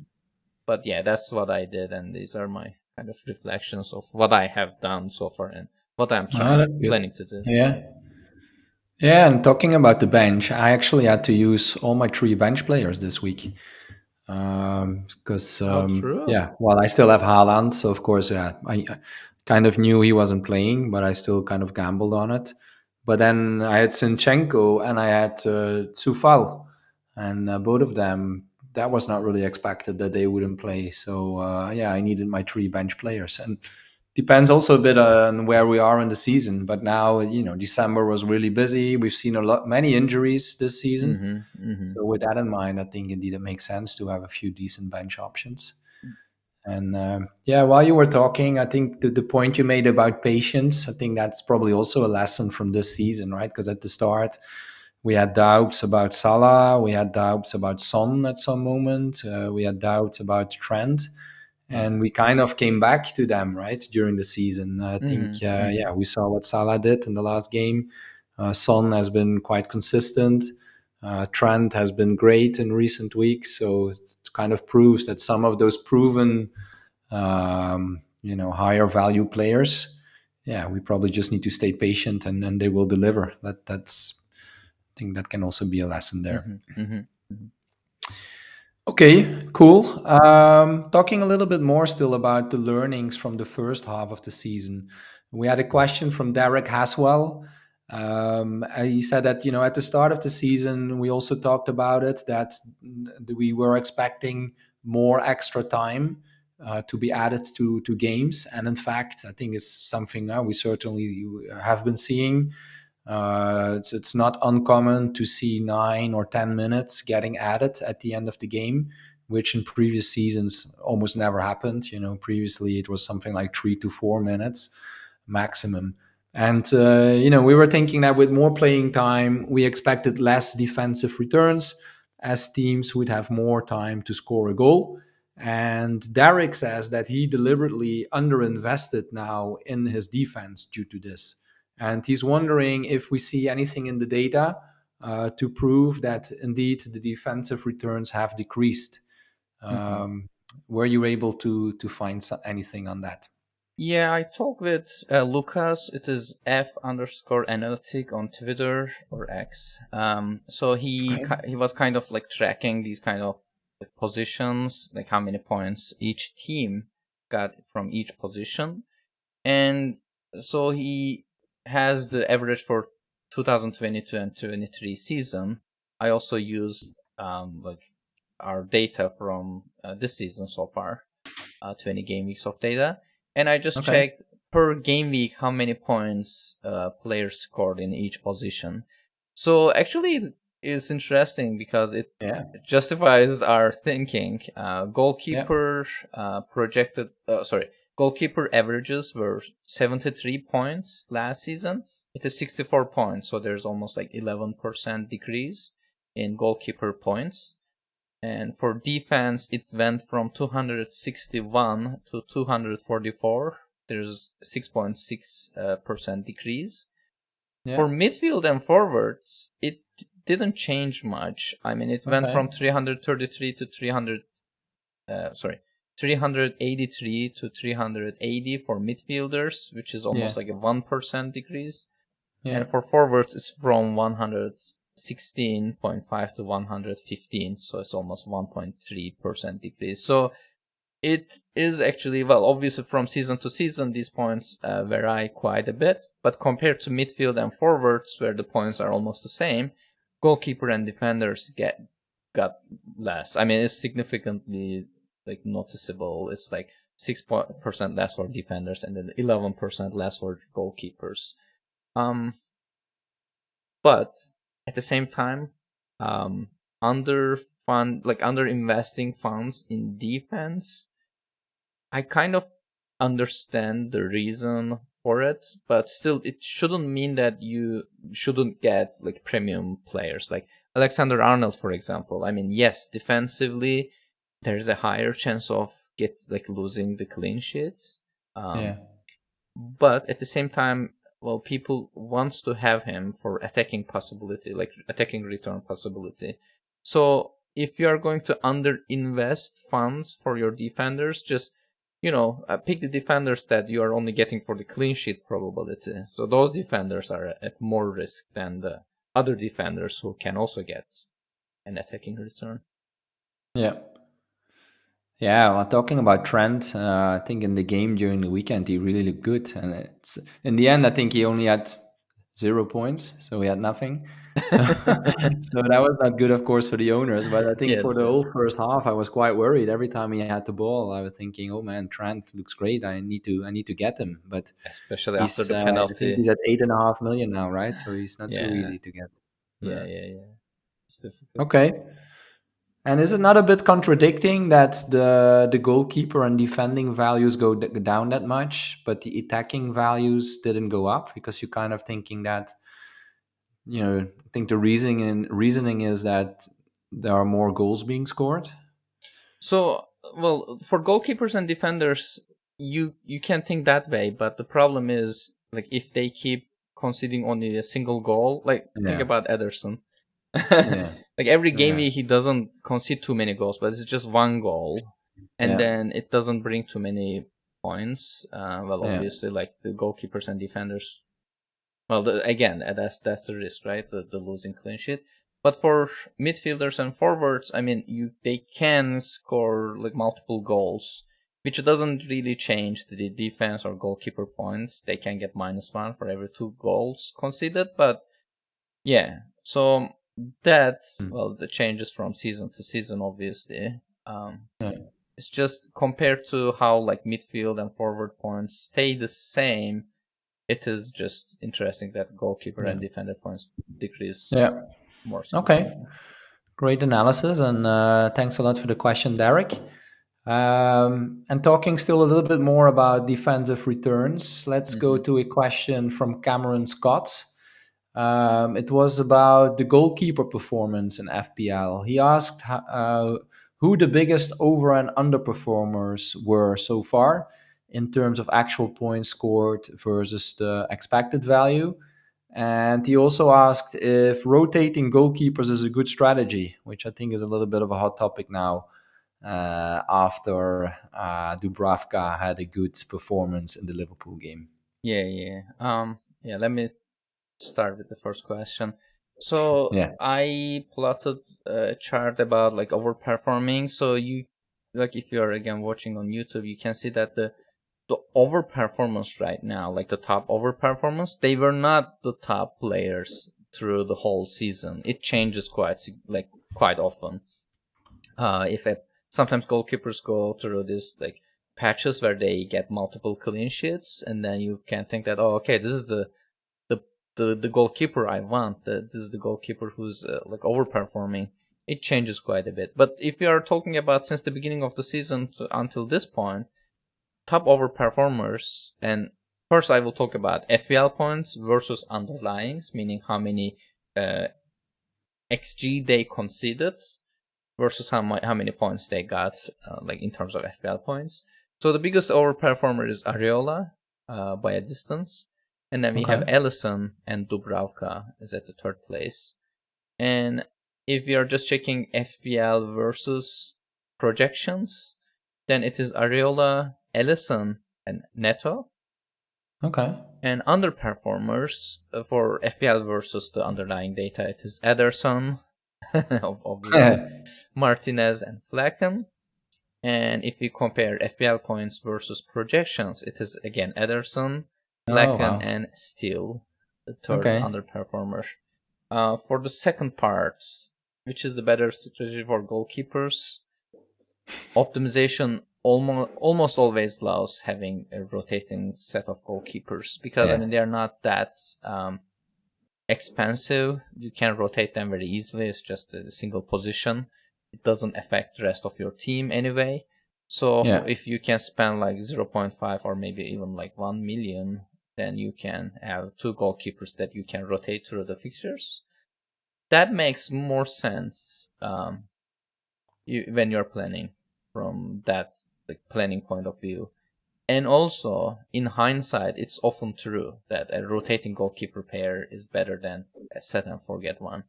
But yeah, that's what I did, and these are my kind of reflections of what I have done so far and what I'm Oh, trying that's good. planning to do. Yeah. Yeah. And talking about the bench, I actually had to use all my three bench players this week. Because Oh, true. yeah, well, I still have Haaland, so of course, yeah, I kind of knew he wasn't playing, but I still kind of gambled on it. But then I had Sinchenko and I had Tsufal, and both of them, that was not really expected that they wouldn't play. So yeah, I needed my three bench players, and depends also a bit on where we are in the season. But now, December was really busy. We've seen many injuries this season. Mm-hmm. Mm-hmm. So with that in mind, I think indeed it makes sense to have a few decent bench options. And yeah, while you were talking, I think the point you made about patience, I think that's probably also a lesson from this season, right? Because at the start, we had doubts about Salah, we had doubts about Son at some moment, we had doubts about Trent, Yeah. and we kind of came back to them, right, during the season. I think, Mm-hmm. Mm-hmm. yeah, we saw what Salah did in the last game. Son has been quite consistent. Trent has been great in recent weeks, so it kind of proves that some of those proven, higher value players, yeah, we probably just need to stay patient and they will deliver. That's I think that can also be a lesson there. Mm-hmm. Mm-hmm. Okay, cool. Talking a little bit more still about the learnings from the first half of the season. We had a question from Derek Haswell. He said that, at the start of the season, we also talked about it, that we were expecting more extra time to be added to games. And in fact, I think it's something we certainly have been seeing. It's not uncommon to see 9 or 10 minutes getting added at the end of the game, which in previous seasons almost never happened. Previously it was something like 3 to 4 minutes maximum. And we were thinking that with more playing time, we expected less defensive returns, as teams would have more time to score a goal. And Derek says that he deliberately underinvested now in his defense due to this. And he's wondering if we see anything in the data to prove that indeed the defensive returns have decreased. Mhm. Were you able to find anything on that? Yeah, I talked with Lucas. It is F_analytic on Twitter or X. So Okay. he was kind of like tracking these kind of like positions, like how many points each team got from each position, and so he has the average for 2022 and 23 season. I also used like our data from this season so far, 20 game weeks of data, and I just Okay. checked per game week how many points players scored in each position. So actually, it's interesting because it Yeah. justifies our thinking. Yeah. Goalkeeper averages were 73 points last season. It is 64 points, so there's almost like 11% decrease in goalkeeper points. And for defense, it went from 261 to 244. There's 6.6% decrease. Yeah. For midfield and forwards, it didn't change much. I mean, it went Okay. from 333 to 383 to 380 for midfielders, which is Yeah. almost like a 1% decrease. Yeah. And for forwards, it's from 116.5 to 115, so it's almost 1.3% decrease. So it is actually, well, obviously from season to season, these points vary quite a bit, but compared to midfield and forwards, where the points are almost the same, goalkeeper and defenders got less. I mean, it's significantly like noticeable. It's like 6% less for defenders and then 11% less for goalkeepers. Um, but at the same time, under investing funds in defense, I kind of understand the reason for it, but still, it shouldn't mean that you shouldn't get like premium players like Alexander Arnold, for example. I mean, yes, defensively, there's a higher chance of losing the clean sheets. Yeah. But at the same time, well, people wants to have him for attacking possibility, like attacking return possibility. So if you are going to underinvest funds for your defenders, just pick the defenders that you are only getting for the clean sheet probability. So those defenders are at more risk than the other defenders who can also get an attacking return. Yeah. Yeah, well, talking about Trent, I think in the game during the weekend he really looked good, and it's in the end I think he only had 0 points, so he had nothing. So, so that was not good, of course, for the owners. But I think for Yes, the whole yes. first half, I was quite worried. Every time he had the ball, I was thinking, "Oh man, Trent looks great. I need to get him." But Especially after he's, the I think penalty. he's at 8.5 million now, right? So he's not so Yeah, easy to get. yeah, Yeah. yeah, yeah. It's difficult. Okay. And is it not a bit contradicting that the goalkeeper and defending values go down that much, but the attacking values didn't go up? Because you're kind of thinking that, I think the reasoning is that there are more goals being scored. So, well, for goalkeepers and defenders, you can think that way, but the problem is like if they keep conceding only a single goal, like think Yeah, about Ederson. yeah, Like every game yeah, he doesn't concede too many goals, but it's just one goal, and yeah, then it doesn't bring too many points. Well, yeah, obviously, like the goalkeepers and defenders, well, again, that's the risk, right? The losing clean sheet. But for midfielders and forwards, I mean, they can score like multiple goals, which doesn't really change the defense or goalkeeper points. They can get -1 for every 2 goals conceded. But yeah, so that, mm, well, the changes from season to season, obviously. yeah, It's just compared to how like midfield and forward points stay the same, it is just interesting that goalkeeper yeah, and defender points decrease yeah. more Okay, significantly. Great analysis, and thanks a lot for the question, Derek. And talking still a little bit more about defensive returns, let's go Hmm. to a question from Cameron Scott. It was about the goalkeeper performance in FPL. He asked who the biggest over and underperformers were so far in terms of actual points scored versus the expected value. And he also asked if rotating goalkeepers is a good strategy, which I think is a little bit of a hot topic now after Dubravka had a good performance in the Liverpool game. Yeah, yeah. Yeah, let me start with the first question. So Yeah. I plotted a chart about like overperforming. So you, like, if you're again watching on YouTube, you can see that the overperformance right now, like the top overperformance, they were not the top players through the whole season. It changes quite often. If sometimes goalkeepers go through this like patches where they get multiple clean sheets, and then you can think that, oh, okay, this is the the goalkeeper I want. This is the goalkeeper who's like overperforming. It changes quite a bit. But if you are talking about since the beginning of the season until this point, top overperformers, and first I will talk about FPL points versus underlyings, meaning how many uh, XG they conceded versus how many points they got, like in terms of FPL points. So the biggest overperformer is Areola by a distance, and then we have Okay. Ellison and Dubravka is at the third place. And if we are just checking FPL versus projections, then it is Areola, Ellison, and Neto. Okay. And underperformers for FPL versus the underlying data, it is Ederson, obviously, Martinez, and Flecken. And if we compare FPL points versus projections, it is again Ederson, Oh Flecken, wow. and Steele, the third Okay. underperformer. For the second part, which is the better strategy for goalkeepers, optimization almost always allows having a rotating set of goalkeepers because I Yeah. mean they're not that expensive. You can rotate them very easily. It's just a single position. It doesn't affect the rest of your team anyway. So Yeah. if you can spend like zero point 0.5 or maybe even like 1 million, then you can have two goalkeepers that you can rotate through the fixtures. That makes more sense when you're planning from that like planning point of view. And also, in hindsight, it's often true that a rotating goalkeeper pair is better than a set and forget one.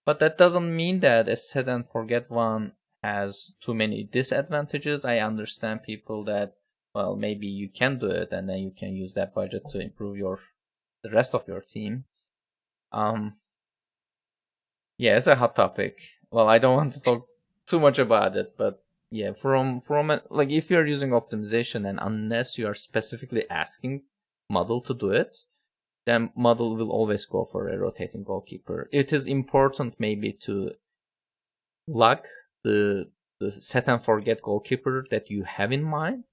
But that doesn't mean that a set and forget one has too many disadvantages. I understand people that, well, maybe you can do it and then you can use that budget to improve the rest of your team. Um, yeah, it's a hot topic. Well, I don't want to talk too much about it, but yeah, like if you're using optimization and unless you are specifically asking model to do it, then model will always go for a rotating goalkeeper. It is important maybe to log the set and forget goalkeeper that you have in mind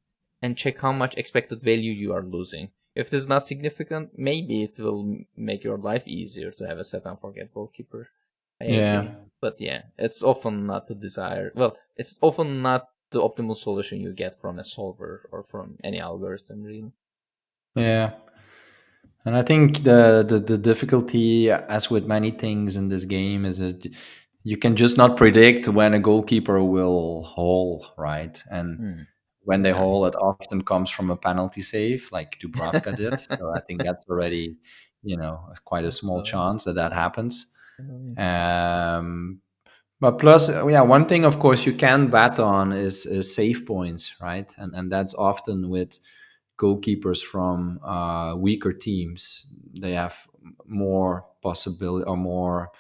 and check how much expected value you are losing. If it is not significant, maybe it will make your life easier to have a set and forget goalkeeper. I Yeah. agree. But yeah, it's often not the desired. Well, it's often not the optimal solution you get from a solver or from any algorithm, really. Yeah. And I think the difficulty, as with many things in this game, is that you can just not predict when a goalkeeper will haul, right? And Hmm. when they Yeah. haul, it often comes from a penalty save, like Dubravka did. So I think that's already, quite a small Also, chance that that happens. annoying. Um, but plus, yeah, one thing, of course, you can bet on is save points, right? And that's often with goalkeepers from weaker teams. They have more possibility or more.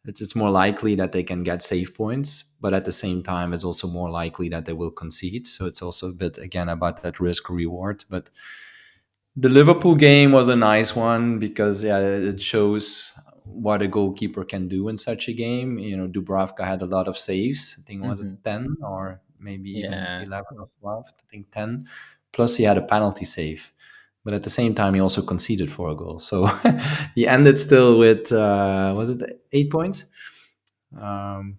It's more likely that they can get save points, but at the same time, it's also more likely that they will concede. So it's also a bit again about that risk reward. But the Liverpool game was a nice one because yeah, it shows what a goalkeeper can do in such a game. Dubravka had a lot of saves. I think was it Hmm. 10 or maybe even Yeah. 11 or 12. I think 10. Plus he had a penalty save. But at the same time, he also conceded for a goal. So he ended still with was it 8 points? um,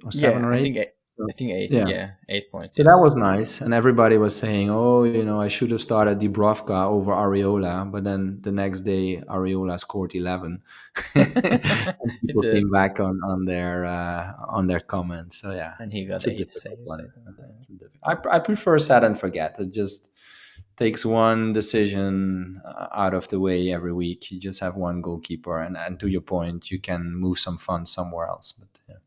or seven Yeah, or I eight. think So, I think eight. yeah. Yeah, 8 points. So that Yes. was nice, and everybody was saying, "Oh, I should have started Dubrovka over Areola," but then the next day Areola scored 11, and He people did, came back on their comments. So yeah, and he got it's a eight difficult saves. I one. think. Yeah. I prefer set and forget. It just takes one decision out of the way every week. You just have one goalkeeper, and to your point, you can move some funds somewhere else. But yeah,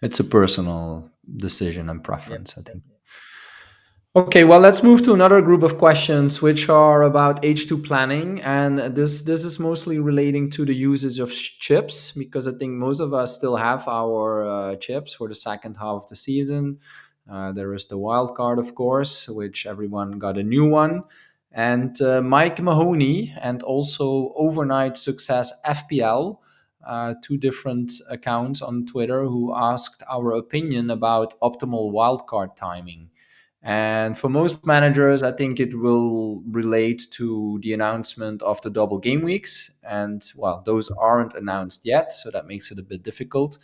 it's a personal decision and Yep. preference, I think. Okay, well, let's move to another group of questions, which are about H2 planning, and this is mostly relating to the usage of chips, because I think most of us still have our chips for the second half of the season. There is the wild card, of course, which everyone got a new one, and Mike Mahoney and also Overnight Success FPL. Two different accounts on Twitter who asked our opinion about optimal wildcard timing. And for most managers, I think it will relate to the announcement of the double game weeks. And well, those aren't announced yet, so that makes it a bit difficult.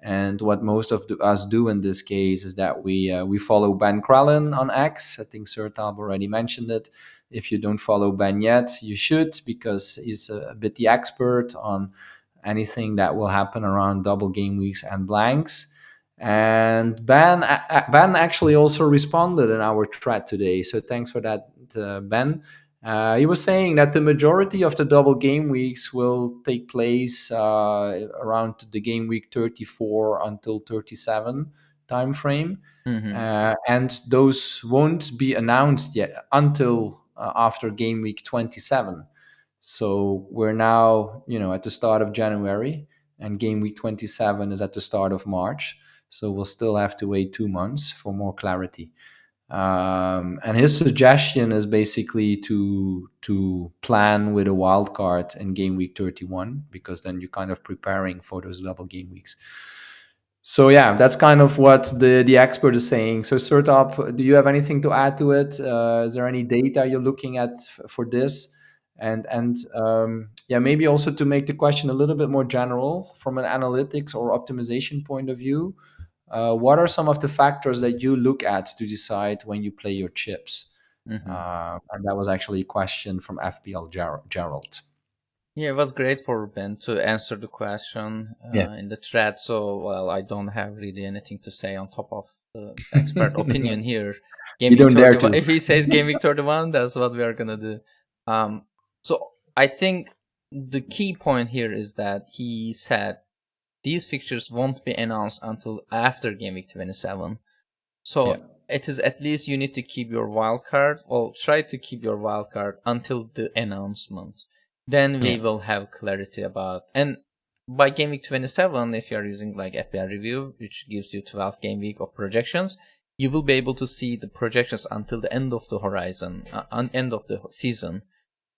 And what most of us do in this case is that we follow Ben Krallen on X. I think Sertalp already mentioned it. If you don't follow Ben yet, you should, because he's a bit the expert on anything that will happen around double game weeks and blanks. And Ben actually also responded in our thread today, so thanks for that, Ben. He was saying that the majority of the double game weeks will take place around the game week 34 until 37 time frame, Mm-hmm. and those won't be announced yet until after game week 27. So we're now, at the start of January, and game week 27 is at the start of March. So we'll still have to wait 2 months for more clarity. And his suggestion is basically to plan with a wild card in game week 31, because then you're kind of preparing for those double game weeks. So yeah, that's kind of what the expert is saying. So Sertop, do you have anything to add to it? Is there any data you're looking at for this? And yeah, maybe also to make the question a little bit more general from an analytics or optimization point of view. What are some of the factors that you look at to decide when you play your chips? Mm-hmm. And that was actually a question from FPL Gerald. Yeah, it was great for Ben to answer the question Yeah. in the thread. So, well, I don't have really anything to say on top of the expert opinion here. Game You week don't dare 31. to. If he says game week 31, that's what we are gonna do. So I think the key point here is that he said these fixtures won't be announced until after game week 27. Yeah. So it is at least you need to keep your wild card, or try to keep your wild card until the announcement. Then we Yeah. will have clarity about, and by game week 27, if you are using like FPL review, which gives you 12 game week of projections, you will be able to see the projections until the end of the horizon, end of the season.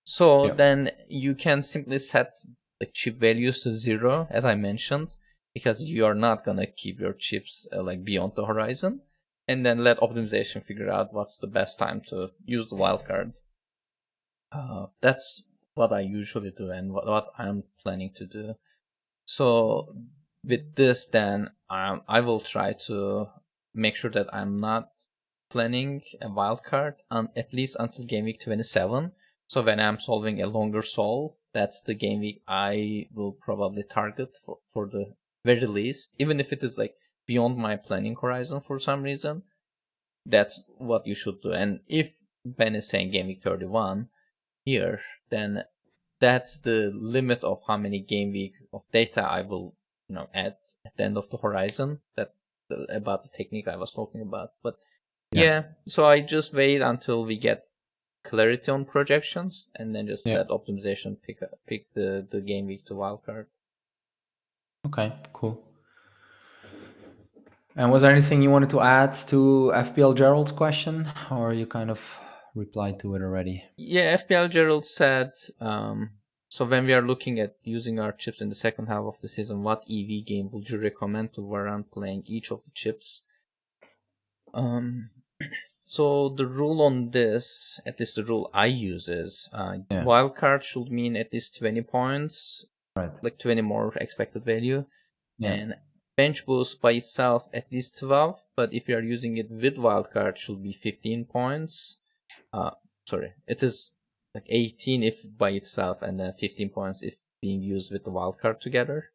So Yeah. then you can simply set the chip values to 0, as I mentioned, because you are not gonna keep your chips like beyond the horizon, and then let optimization figure out what's the best time to use the wildcard. That's what I usually do and what I'm planning to do. So with this, then I will try to make sure that I'm not planning a wildcard on at least until game week 27. So when I'm solving a longer solve, that's the game week I will probably target for the very least, even if it is like beyond my planning horizon for some reason. That's what you should do. And if Ben is saying game week 31 here, then that's the limit of how many game week of data I will, add at the end of the horizon. That about the technique I was talking about. But Yeah. yeah, so I just wait until we get clarity on projections, and then just Yeah. let optimization pick the game week to wildcard. Okay. Cool. And was there anything you wanted to add to FPL Gerald's question, or you kind of replied to it already? Yeah, FPL Gerald said, so when we are looking at using our chips in the second half of the season, what EV game would you recommend to warrant playing each of the chips? So the rule on this, at least the rule I use is, Yeah. wildcard should mean at least 20 points, Right. like 20 more expected value. Yeah. and bench boost by itself at least 12, but if you are using it with wildcard, it should be 15 points. Uh, sorry, it is like 18 if by itself, and then 15 points if being used with the wildcard together.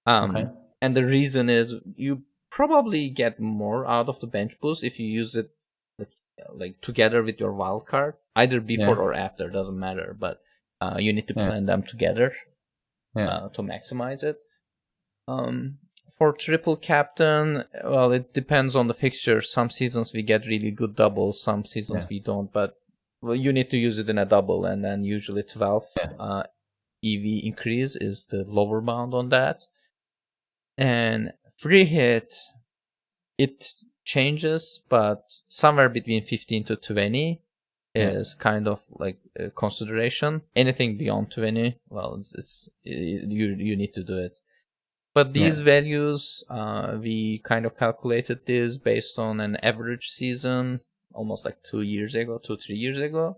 Okay. And the reason is you probably get more out of the bench boost if you use it like, together with your wildcard, either before Yeah. or after, doesn't matter, but you need to Yeah. plan them together Yeah. to maximize it. For triple captain, well, it depends on the fixture. Some seasons we get really good doubles, some seasons Yeah. we don't, but well, you need to use it in a double, and then usually 12 Yeah. EV increase is the lower bound on that. And free hit, it changes, but somewhere between 15 to 20 Yeah. is kind of like a consideration. Anything beyond 20, well, you need to do it. But these Yeah. values, we kind of calculated this based on an average season, almost like 3 years ago.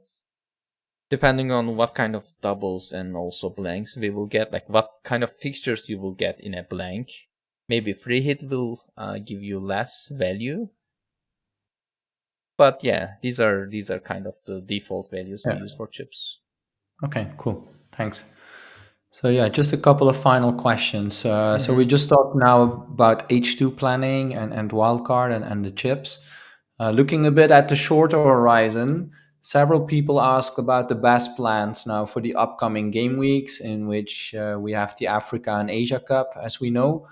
Depending on what kind of doubles and also blanks we will get, like what kind of fixtures you will get in a blank. Maybe free hit will give you less value. But yeah, these are kind of the default values we Yeah. use for chips. Okay, cool. Thanks. So yeah, just a couple of final questions. So we Mm-hmm. just talked now about H2 planning and wildcard and the chips. Looking a bit at the shorter horizon, several people ask about the best plans now for the upcoming game weeks in which we have the Africa and Asia Cup, as we know.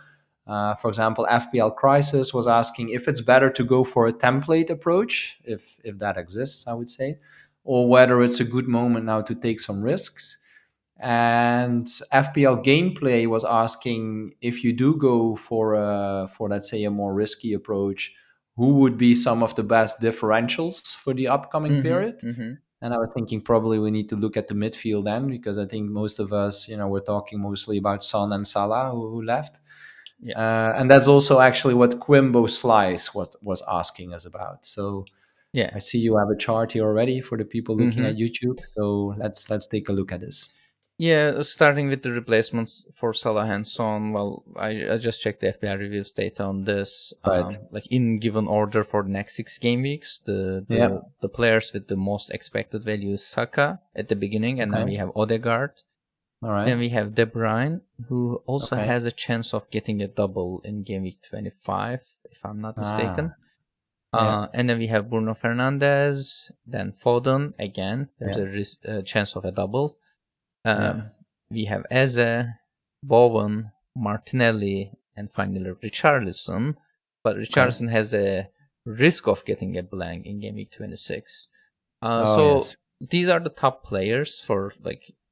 For example, FPL Crisis was asking if it's better to go for a template approach, if that exists, I would say, or whether it's a good moment now to take some risks. And FPL Gameplay was asking if you do go for let's say a more risky approach, who would be some of the best differentials for the upcoming period? Mm-hmm. Mm-hmm. And I was thinking probably we need to look at the midfield then, because I think most of us, we're talking mostly about Son and Salah who left. Yeah. And that's also actually what Quimbo Slice was asking us about. So Yeah. I see you have a chart here already for the people looking Mm-hmm. at YouTube. So let's take a look at this. Yeah, starting with the replacements for Salah and Son. Well, I just checked the FPL reviews data on this. Right. Like in given order for the next 6 game weeks, Yeah. the players with the most expected value is Saka at the beginning, and then Okay. we have Odegaard. All right. Then we have De Bruyne, who also Okay. has a chance of getting a double in game week 25, if I'm not Ah. mistaken. Yeah. And then we have Bruno Fernandes, then Foden again. There's Yeah. a chance of a double. Yeah. We have Eze, Bowen, Martinelli, and finally Richarlison. But Okay. Richarlison has a risk of getting a blank in game week 26. Oh So yes. these are the top players for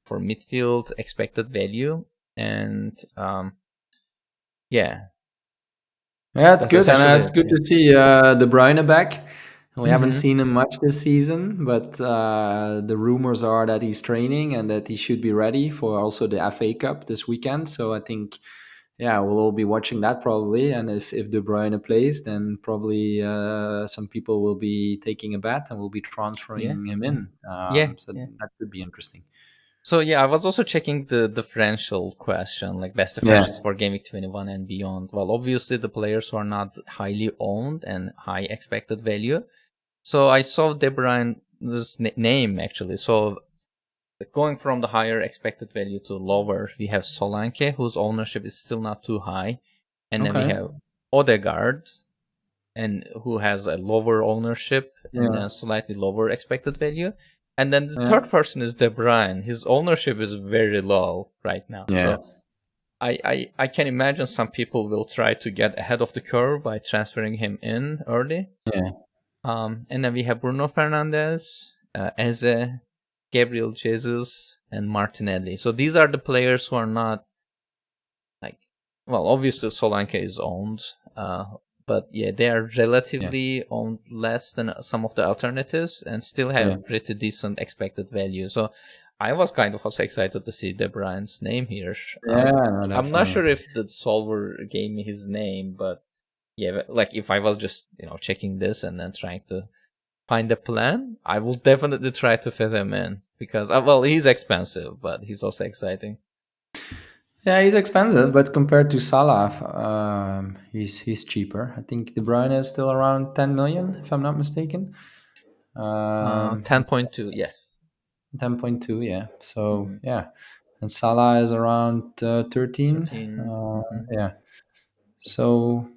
midfield expected value, and yeah, Yeah, it's that's good, and essentially it's it. good Yeah. to see De Bruyne back. We haven't Mm-hmm. seen him much this season, but the rumors are that he's training and that he should be ready for also the FA Cup this weekend. So I think, yeah, we'll all be watching that probably. And if De Bruyne plays, then probably some people will be taking a bet and will be Yeah. transferring him in. Yeah. So Yeah. that could be interesting. So yeah, I was also checking the differential question, like best Yeah. differentials for Game Week 21 and beyond. Well, obviously the players who are not highly owned and high expected value. So I saw De Bruyne's name actually. So going from the higher expected value to lower, we have Solanke, whose ownership is still not too high, and then we Okay. have Odegaard, and who has a lower ownership and Yeah. then slightly lower expected value. And then the Yeah. third person is De Bruyne. His ownership is very low right now. Yeah. So I can imagine some people will try to get ahead of the curve by transferring him in early. Yeah. And then we have Bruno Fernandes, Eze, Gabriel Jesus, and Martinelli. So these are the players who are not like, well, obviously Solanke is owned, but yeah, they are Yeah. relatively owned less than some of the alternatives and still Yeah. have pretty decent expected value. So I was kind of also excited to see De Bruyne's name here. Yeah. No, I'm not definitely. sure if the solver gave me his name, but yeah, like if I was just checking this and then trying to find a plan, I will definitely try to fit him in because well, he's expensive, but he's also exciting. Yeah, he's expensive, but compared to Salah, he's cheaper. I think De Bruyne is still around 10 million, if I'm not mistaken. And 10.2, yes. 10.2, yeah. So Mm-hmm. yeah, and Salah is around 13. 13. Mm-hmm. Yeah, so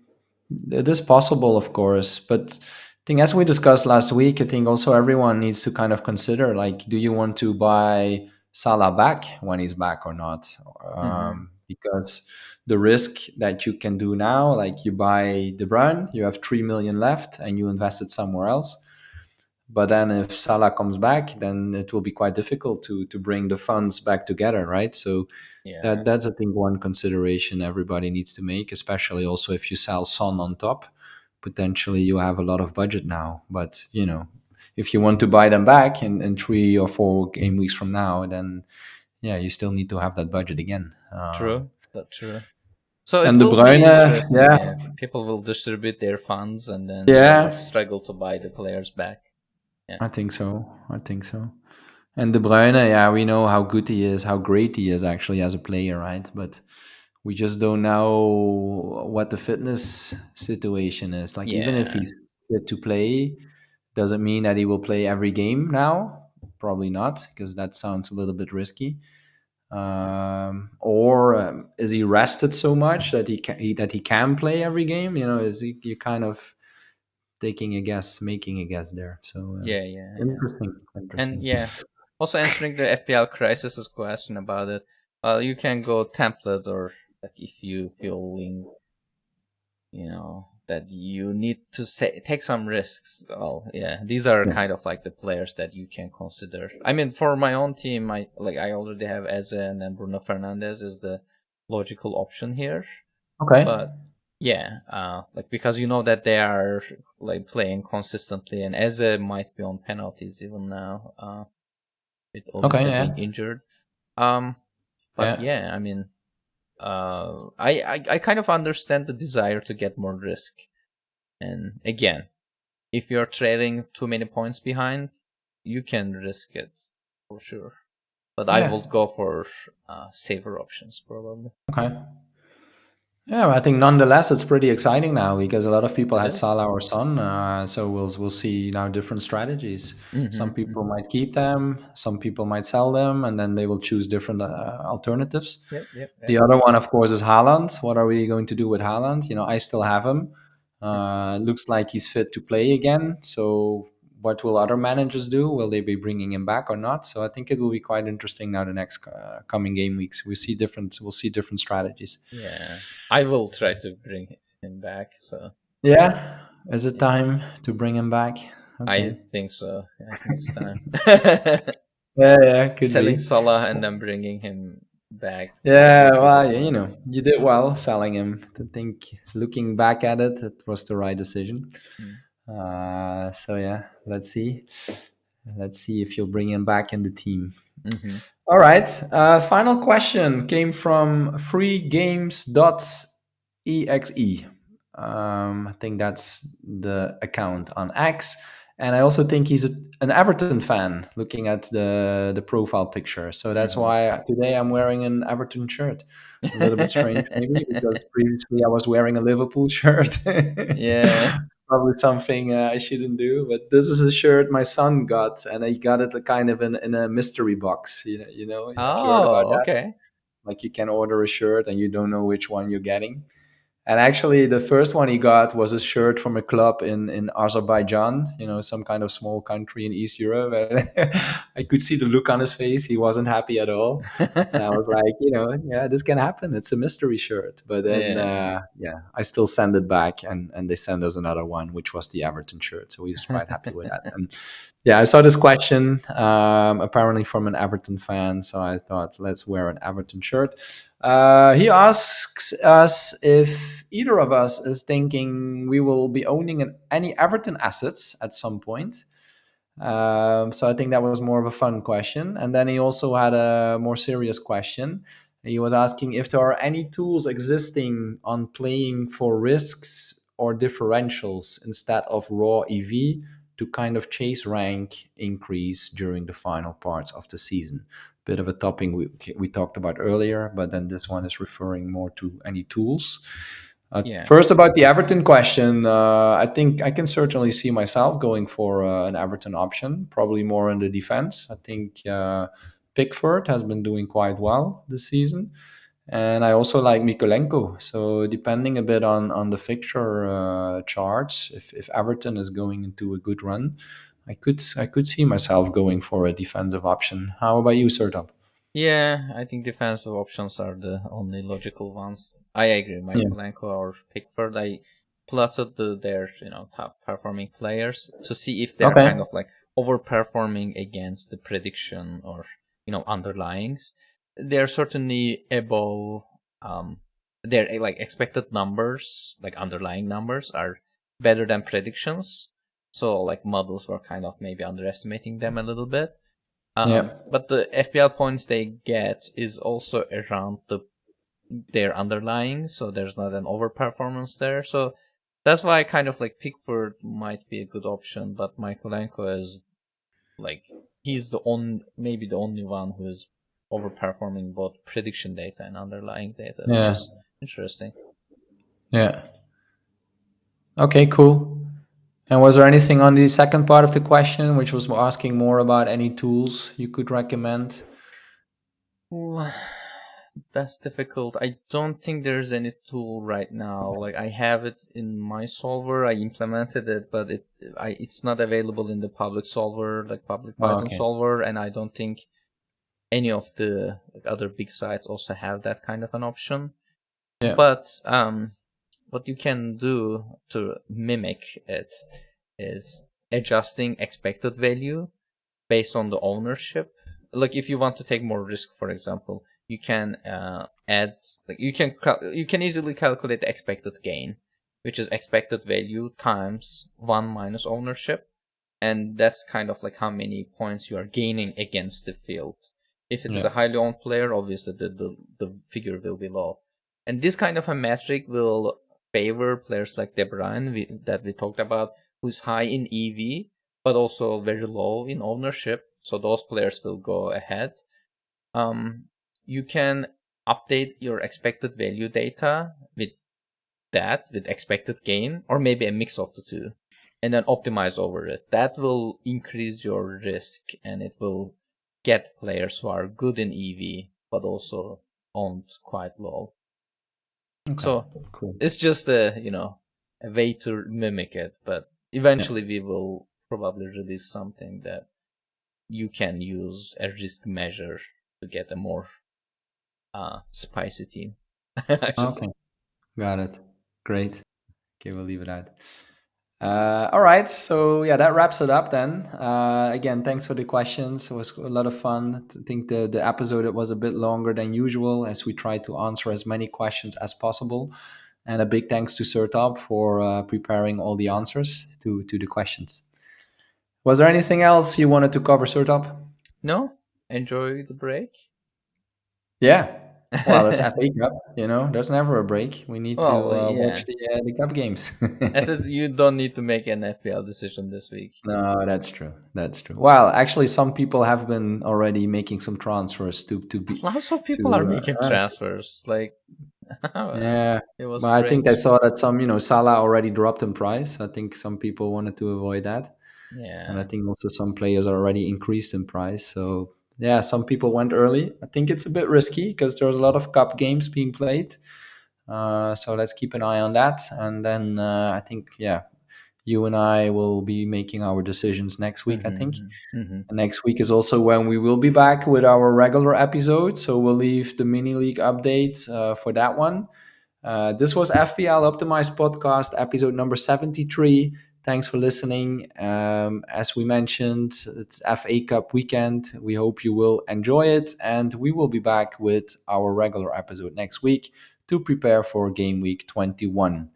it is possible, of course, but I think as we discussed last week, I think also everyone needs to kind of consider like, do you want to buy Salah back when he's back or not? Mm-hmm. Because the risk that you can do now, like you buy De Bruyne, you have 3 million left, and you invest it somewhere else. But then if Salah comes back, then it will be quite difficult to bring the funds back together, right? So Yeah, that's I think one consideration everybody needs to make, especially also if you sell Son on top. Potentially you have a lot of budget now, but if you want to buy them back in 3 or 4 game weeks from now, then yeah, you still need to have that budget again. true. That's true. So it And De will be Bruyne, interesting. yeah, Yeah, people will distribute their funds and then they'll yeah, struggle to buy the players back. Yeah. I think so. I think so. And De Bruyne, yeah, we know how good he is, how great he is actually as a player, right? But we just don't know what the fitness situation is. Like, even if Yeah. he's fit to play, doesn't mean that he will play every game now. Probably not, because that sounds a little bit risky. Or is he rested so much that that he can play every game? Is he you kind of taking a guess, making a guess there? So Yeah, yeah, it's yeah. interesting, And interesting. yeah, also answering the FPL crisis question about it. Well, you can go template or like if you feeling that you need to take some risks. Well, yeah, these are Yeah. kind of like the players that you can consider. I mean, for my own team, I already have Eze and Bruno Fernandez is the logical option here. Okay. But yeah, like because you know that they are like playing consistently, and Eze might be on penalties even now, with Okay. Olise being Yeah. injured. Um, but Yeah. yeah, I mean, I kind of understand the desire to get more risk. And again, if you're trailing too many points behind, you can risk it for sure. But I Yeah. would go for safer options probably. Okay. Yeah, I think nonetheless it's pretty exciting now because a lot of people It had is. Salah or Son, so we'll see now different strategies. Mm-hmm, Some people mm-hmm. might keep them, some people might sell them, and then they will choose different alternatives. Yep, yep, The yep. other one, of course, is Haaland. What are we going to do with Haaland? I still have him. Looks like he's fit to play again. So, what will other managers do? Will they be bringing him back or not? So, I think it will be quite interesting now the next coming game weeks. We'll see different strategies. Yeah, I will try to bring him back. So Yeah, is it yeah, time to bring him back? I Okay. think so. I think it's time. Yeah, yeah, could Selling be. Salah and then bringing him back Yeah, would be the well, plan. you did well selling him. I think looking back at it, it was the right decision. Mm. So yeah, let's see. Let's see if you'll bring him back in the team. Mm-hmm. All right. Final question came from freegames.exe. I think that's the account on X. And I also think he's an Everton fan looking at the profile picture. So that's Mm-hmm. why today I'm wearing an Everton shirt. A little bit strange, maybe, because previously I was wearing a Liverpool shirt. Yeah. Probably something I shouldn't do. But this is a shirt my son got, and he got it kind of in a mystery box. Have you heard about Oh, that? okay. Like you can order a shirt and you don't know which one you're getting. And actually, the first one he got was a shirt from a club in Azerbaijan, some kind of small country in East Europe. And I could see the look on his face. He wasn't happy at all. And I was like, yeah, this can happen. It's a mystery shirt. But then, Yeah. yeah, I still send it back, and they send us another one, which was the Everton shirt. So he's quite happy with that. And yeah, I saw this question apparently from an Everton fan. So I thought, let's wear an Everton shirt. He asks us if either of us is thinking we will be owning any Everton assets at some point. So I think that was more of a fun question. And then he also had a more serious question. He was asking if there are any tools existing on playing for risks or differentials instead of raw EV to kind of chase rank increase during the final parts of the season. Bit of a topic we talked about earlier, but then this one is referring more to any tools. Yeah. First, about the Everton question, I think I can certainly see myself going for an Everton option, probably more in the defense. I think Pickford has been doing quite well this season. And I also like Mikolenko. So depending a bit on the fixture charts, if Everton is going into a good run, I could see myself going for a defensive option. How about you, Sertop? Yeah, I think defensive options are the only logical ones. I agree, Yeah. Michaelenko or Pickford. I plotted their top performing players to see if they're Okay. kind of like overperforming against the prediction or underlyings. They're certainly above their like expected numbers, like underlying numbers, are better than predictions. So like models were kind of maybe underestimating them a little bit. Yeah. But the FPL points they get is also around their underlying, so there's not an overperformance there. So that's why I kind of like Pickford might be a good option, but Michaelenko is like he's maybe the only one who is overperforming both prediction data and underlying data, which Yeah. is interesting. Yeah. Okay. Cool. And was there anything on the second part of the question, which was asking more about any tools you could recommend? Ooh, that's difficult. I don't think there's any tool right now. Like I have it in my solver. I implemented it, but it's not available in the public solver, like public Oh, Python okay. solver, and I don't think any of the like, other big sites also have that kind of an option. Yeah. But what you can do to mimic it is adjusting expected value based on the ownership. Like if you want to take more risk, for example, you can add like you can easily calculate the expected gain, which is expected value times 1 minus ownership, and that's kind of like how many points you are gaining against the field. If it is Yeah. a highly owned player, obviously the figure will be low, and this kind of a metric will favor players like De Bruyne that we talked about, who's high in EV but also very low in ownership. So those players will go ahead. Um, you can update your expected value data with expected gain, or maybe a mix of the two, and then optimize over it. That will increase your risk and it will get players who are good in EV but also owned quite low. Okay. So Cool. it's just a way to mimic it, but Yeah. eventually we will probably release something that you can use a risk measure to get a more spicy team. I should say. Okay. Got it. Great. Okay, we'll leave it at. All right. So yeah, that wraps it up then. Again, thanks for the questions. It was a lot of fun. I think the episode it was a bit longer than usual as we tried to answer as many questions as possible. And a big thanks to Sertop for preparing all the answers to the questions. Was there anything else you wanted to cover, Sertop? No, enjoy the break. Yeah. Well, it's FA Cup. There's never a break. We need to Well, watch yeah. the cup games. As says you don't need to make an FPL decision this week. No, that's true. That's true. Well, actually, some people have been already making some transfers to be Lots of people are to. making transfers. Like Yeah, it was but I think I strange. saw that Salah already dropped in price. I think some people wanted to avoid that, and I Yeah. think also some players are already increased in price. So yeah, some people went early. I think it's a bit risky because there's a lot of cup games being played. So let's keep an eye on that, and then I think yeah, you and I will be making our decisions next week. I think. Mm-hmm. Mm-hmm. And next week is also when we will be back with our regular episode. So we'll leave the mini league update for that one. This was FPL Optimized Podcast, episode number 73. Thanks for listening. As we mentioned, it's FA Cup weekend. We hope you will enjoy it. And we will be back with our regular episode next week to prepare for game week 21.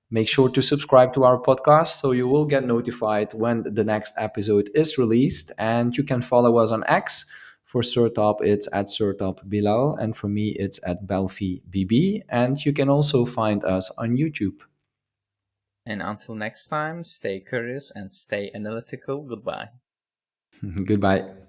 Make sure to subscribe to our podcast so you will get notified when the next episode is released. And you can follow us on X. For Sertalp, it's at Sertalp Bilal, and for me, it's at Belfi BB. And you can also find us on YouTube. And until next time, stay curious and stay analytical. Goodbye. Goodbye.